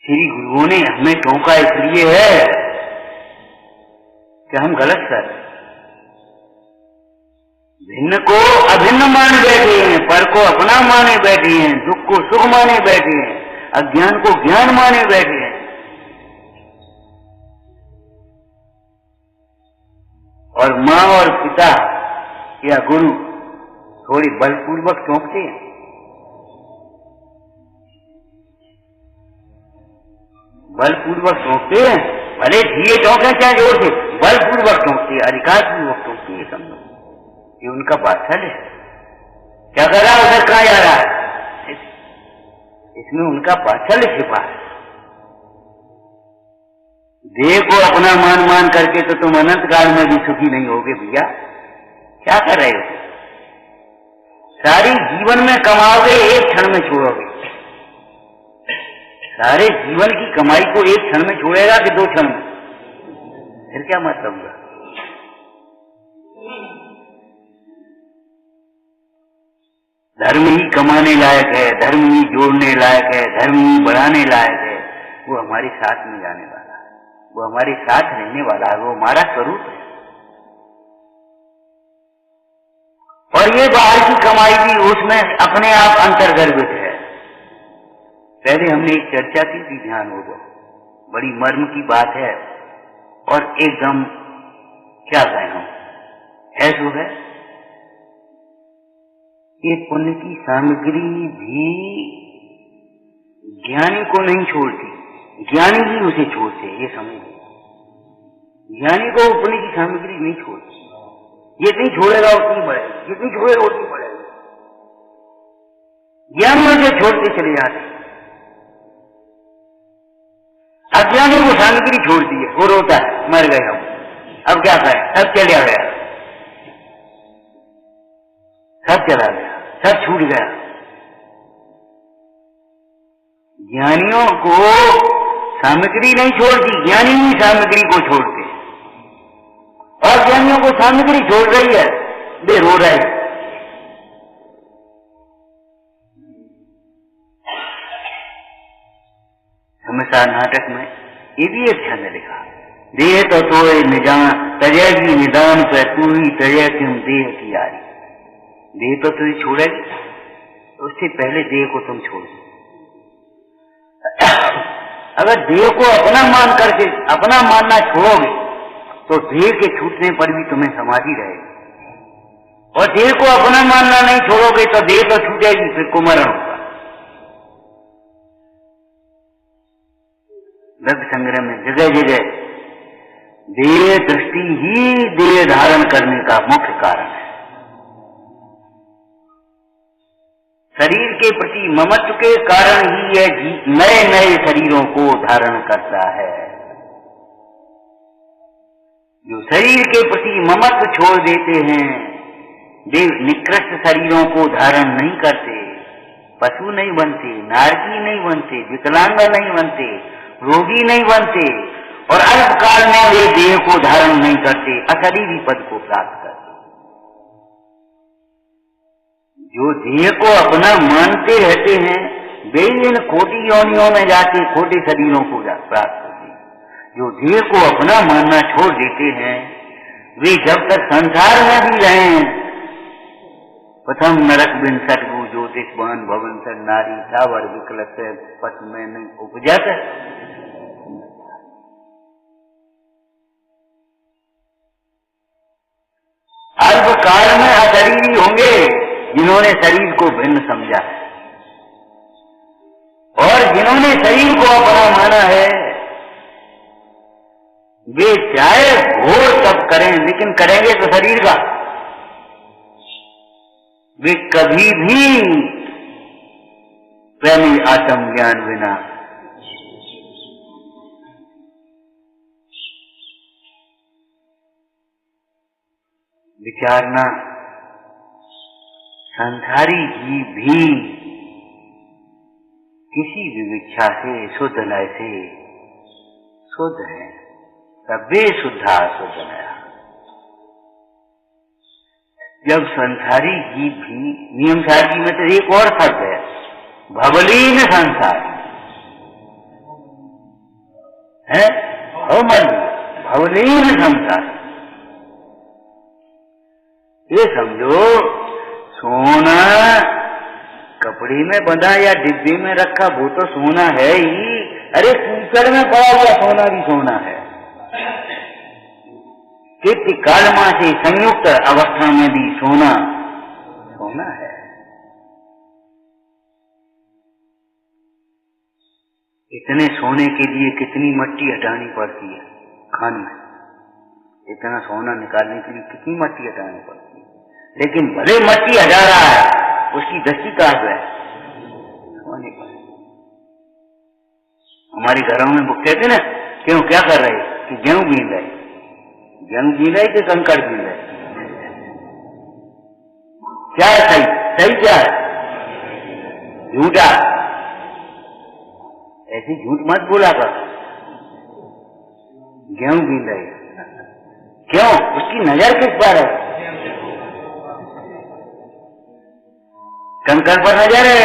श्री गुरुओं ने हमें टोका इसलिए है कि हम गलत कर रहे, भिन्न को अभिन्न मान बैठे हैं, पर को अपना माने बैठे हैं, दुख को सुख माने बैठे हैं, अज्ञान को ज्ञान माने बैठे हैं। और माँ और पिता या गुरु थोड़ी बलपूर्वक टोकते हैं, बलपूर्वक टोकते हैं, भले धीरे टोके क्या जोर से, बलपूर्वक टोकते हैं, अधिकार पूर्वक टोकते हैं। समझो ये उनका बादशाह है। क्या कर रहा है? उधर कहाँ जा रहा है? इसमें उनका बादशाह छिपा है। देह को अपना मान मान करके तो तुम अनंत काल में भी सुखी नहीं होगे भैया। क्या कर रहे हो? सारी जीवन में कमाओगे, एक क्षण में छोड़ोगे। सारे जीवन की कमाई को एक क्षण में छोड़ेगा कि 2 क्षण में? फिर क्या मतलब हुआ? धर्म ही कमाने लायक है, धर्म ही जोड़ने लायक है, धर्म ही बढ़ाने लायक है। वो हमारे साथ में जाने वाला है, वो हमारे साथ रहने वाला है, वो हमारा स्वरूप है। और ये बाहर की कमाई भी उसमें अपने आप अंतर्गर्भित है। पहले हमने एक चर्चा की थी, ध्यान होगा, बड़ी मर्म की बात है और एकदम क्या कहें हम, ऐसा है ये पुण्य की सामग्री भी ज्ञानी को नहीं छोड़ती, ज्ञानी ही उसे छोड़ते। ये समझ, ज्ञानी को पुण्य की सामग्री नहीं छोड़ती। जितनी छोड़ेगा उतनी बढ़ेगी, जितनी छोड़ेगा उतनी बढ़ेगी। ज्ञानी उसे छोड़ते चले जाते, अज्ञानी को सामग्री छोड़ दी है, वो रोता है, मर गए हम, अब क्या करें, सब चला गया, सब चला गया, सब छूट गया। ज्ञानियों को सामग्री नहीं छोड़ती, ज्ञानी ही सामग्री को छोड़ते हैं। और ज्ञानियों को सामग्री छोड़ रही है, वे रो रहे हैं। हमेशा नाटक में ये भी एक छंद लिखा, देह तो तोए निजान तजेगी निदान पे तू ही तजे तुम देह की यारी। देह तो तुझे छोड़ेगी, उससे पहले देह को तुम छोड़। अगर देह को अपना मान करके अपना मानना छोड़ोगे तो देह के छूटने पर भी तुम्हें समाधि रहेगी, और देह को अपना मानना नहीं छोड़ोगे तो देह तो छूटेगी, फिर कुमरण होगा। लघु संग्रह में जगह जगह देह दृष्टि ही देह धारण करने का मुख्य कारण है। शरीर के प्रति ममत्व के कारण ही यह नए नए शरीरों को धारण करता है। जो शरीर के प्रति ममत्व छोड़ देते हैं, वे निकृष्ट शरीरों को धारण नहीं करते, पशु नहीं बनते, नारकी नहीं बनते, विकलांग नहीं बनते, रोगी नहीं बनते, और अल्पकाल में वे देह को धारण नहीं करते, अशरीरी पद को प्राप्त करते। जो देह को अपना मानते रहते हैं वे इन खोटी योनियों में जाके खोटे शरीरों को प्राप्त करते हैं। जो देह को अपना मानना छोड़ देते हैं वे जब तक संसार में भी रहें, प्रथम नरक बिन सटगु ज्योतिषवान भवन सर नारी सावर विकलत पथ में नहीं उपजत। अल्पकाल में अशरीरी होंगे जिन्होंने शरीर को भिन्न समझा है, और जिन्होंने शरीर को अपना माना है वे चाहे घोर तप करें लेकिन करेंगे तो शरीर का। वे कभी भी प्रेमी आत्म ज्ञान बिना विचारना, संसारी जीव भी किसी विविक्षा से शुद्ध लय से शुद्ध है, तबे शुद्धा शुद्ध नया। जब संसारी जीव भी, नियम सारगी में तो एक और शब्द है, भवलीन संसार है, भवलीन संसार। ये समझो सोना कपड़े में बंधा या डिब्बे में रखा वो तो सोना है ही, अरे कीचड़ में पड़ा हुआ सोना भी सोना है। कित कालमा से संयुक्त अवस्था में भी सोना सोना है। इतने सोने के लिए कितनी मट्टी हटानी पड़ती है खान में, इतना सोना निकालने के लिए कितनी मट्टी हटानी पड़ती है। लेकिन भले मट्टी हटा रहा है, उसकी दृष्टि कहाँ है? सोने पर। हमारे घरों में वो कहते ना, क्यों क्या कर रहे कि गेहूं बीन रहे, गेहूं बीन रहे कि कंकड़ बीन रहे? क्या है सही? सही क्या है? झूठा। ऐसी झूठ मत बोला कर। गेहूं बीन रहे क्यों? उसकी नजर किस पर है? कंकड़ पर नजर है।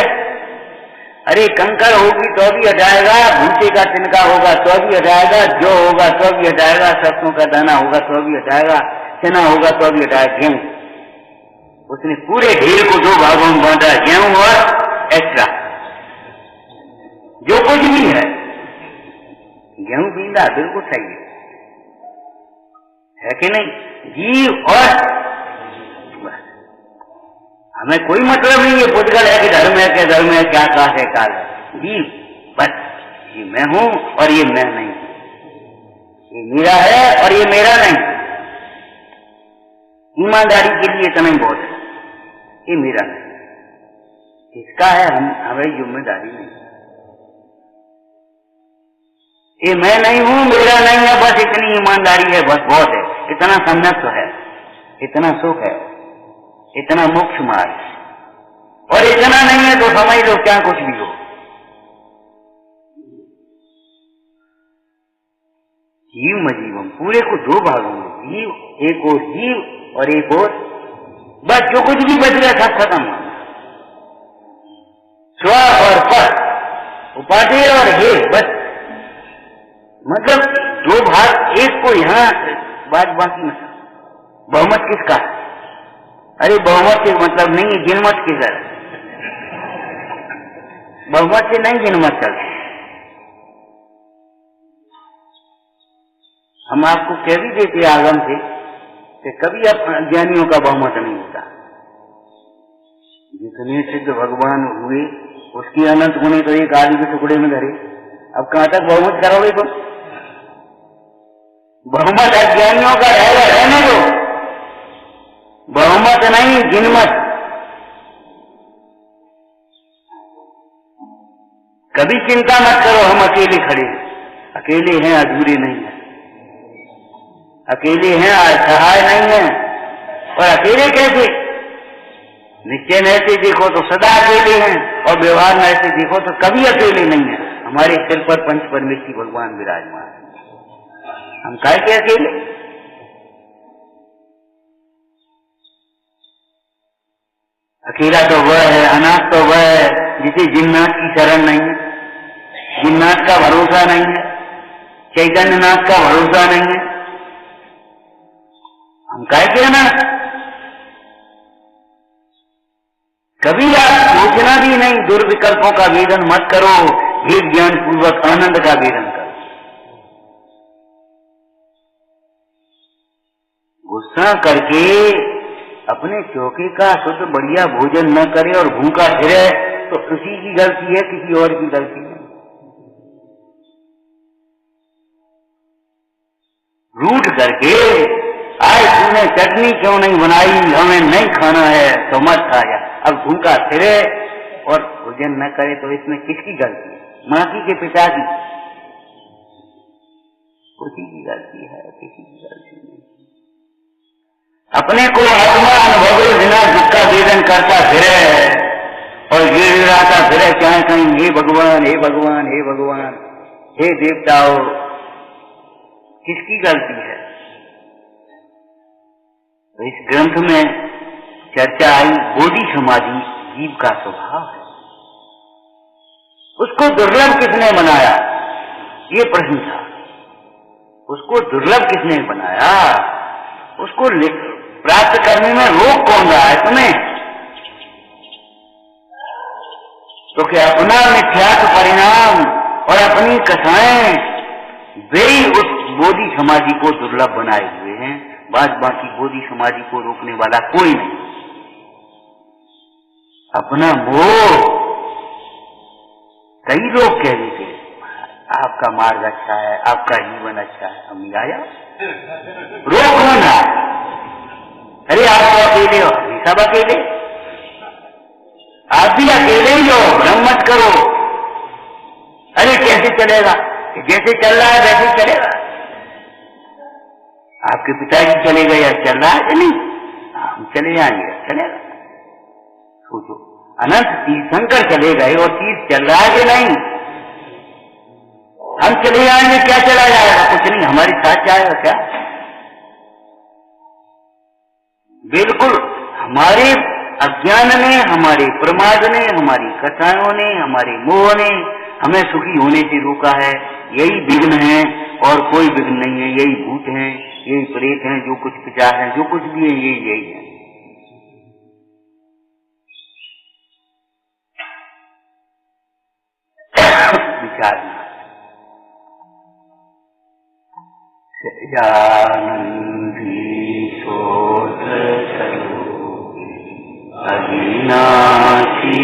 अरे कंकड़ होगी तो भी हटाएगा, भूसे का तिनका होगा तो भी हटाएगा, जो होगा तो भी हटाएगा, सरसों का दाना होगा तो भी हटाएगा, चना होगा तो भी हटाएगा। गेहूं उसने पूरे ढेर को दो भागों में बांटा, गेहूं और एक्स्ट्रा जो कुछ भी है। गेहूं बीना बिल्कुल सही है कि नहीं? जीव और हमें कोई मतलब नहीं है पुद्गल है कि धर्म है, क्या धर्म है, क्या काल है, काल है। जीव बस, ये मैं हूं और ये मैं नहीं, ये मेरा है और ये मेरा नहीं। ईमानदारी के लिए इतना ही बहुत है, ये मेरा नहीं, इसका है, हमें जिम्मेदारी नहीं। ये मैं नहीं हूं, मेरा नहीं है, बस इतनी ईमानदारी है, बस बहुत है। इतना सम्यक है, इतना सुख है, इतना मोक्ष मार्ग, और इतना नहीं है तो समझ लो क्या कुछ भी हो। जीव मजीवम, पूरे को दो भागों में, जीव एक और जीव और एक और, बस जो कुछ भी बच गया सब खत्म। स्व और पर, उपाधि और हे, बस मतलब दो भाग, एक को यहाँ बात बाकी में। बहुमत किसका? अरे बहुमत से मतलब नहीं, गिनमत किधर? बहुमत से नहीं गिनमत चलती। हम आपको कह भी देते आगम से कि कभी आप ज्ञानियों का बहुमत नहीं होता। जितने सिद्ध भगवान हुए उसकी अनंत गुणे तो एक आदि के टुकड़े में धरे, अब कहां तक बहुमत करोगे तुम? बहुमत अज्ञानियों का रहेगा, रहने दो। बहुमत नहीं, गिनमत। कभी चिंता मत करो हम अकेले खड़े हैं, अकेले हैं, अधूरे नहीं है, अकेले हैं, असहाय नहीं है। और अकेले कैसे? निश्चय में ऐसे देखो तो सदा अकेले हैं, और व्यवहार में ऐसे देखो तो कभी अकेले नहीं है। हमारे सिर पर पंच परमेश्वरी भगवान विराजमान, हम काहे के अकेले? अकेला तो वह है, अनाथ तो वह है जिसे जिन्नाथ की शरण नहीं है, जिन्नाथ का भरोसा नहीं है, चैतन्यनाथ का भरोसा नहीं है। हम काहे के अनाथ? कभी आप सोचना भी नहीं, दुर्विकल्पों का वेदन मत करो, एक ज्ञान पूर्वक आनंद का वेदन करो। गुस्सा करके अपने चौके का शुद्ध बढ़िया भोजन न करे और भूखा फिरे तो उसी की गलती है, किसी और की गलती नहीं। रूठ करके आज तूने चटनी क्यों नहीं बनाई, हमें नहीं खाना है तो मत खाया, अब भूखा फिरे और भोजन न करे तो इसमें किसकी गलती है? माँ की के पिता की? उसी की गलती है, किसी की गलती नहीं। अपने को आत्मा अनुभव बिना दुख का वेदन करता फिरे और गिड़गिड़ाता फिरे चाहे कहीं, हे भगवान, हे भगवान, हे भगवान, हे देवताओं, किसकी गलती है? तो इस ग्रंथ में चर्चा आई बोधि समाधि जीव का स्वभाव है। उसको दुर्लभ किसने बनाया, ये प्रश्न था। उसको दुर्लभ किसने बनाया? उसको प्राप्त करने में रोक कौन रहा है तुम्हें? तो क्या अपना मिथ्यात्व परिणाम और अपनी कथाएं वे उस बोधि समाधि को दुर्लभ बनाए हुए हैं, बाकी बोधि समाधि को रोकने वाला कोई नहीं। अपना मोह, कई लोग कह देते आपका मार्ग अच्छा है, आपका जीवन अच्छा है, हम आया रोक ना। अरे आप तो अकेले हो, सब अकेले, आप भी अकेले ही हो, भ्रम मत करो। अरे कैसे चलेगा? जैसे चल रहा है वैसे चलेगा। आपके पिताजी चले गए या चल रहा है कि नहीं? हम चले जाएंगे, चलेगा। सोचो, अनंत तीर्थंकर चले गए और तीर्थ चल रहा है कि नहीं? हम चले जाएंगे, क्या चला जाएगा? कुछ नहीं, हमारे साथ जाएगा क्या? बिल्कुल। हमारे अज्ञान ने, हमारे प्रमाद ने, हमारी कथाओं ने, हमारे मोह ने हमें सुखी होने से रोका है। यही विघ्न है और कोई विघ्न नहीं है। यही भूत हैं, यही प्रेत हैं, जो कुछ विचार हैं, जो कुछ भी है, यही है। विचार जानंदी सोच चलो अविनाशी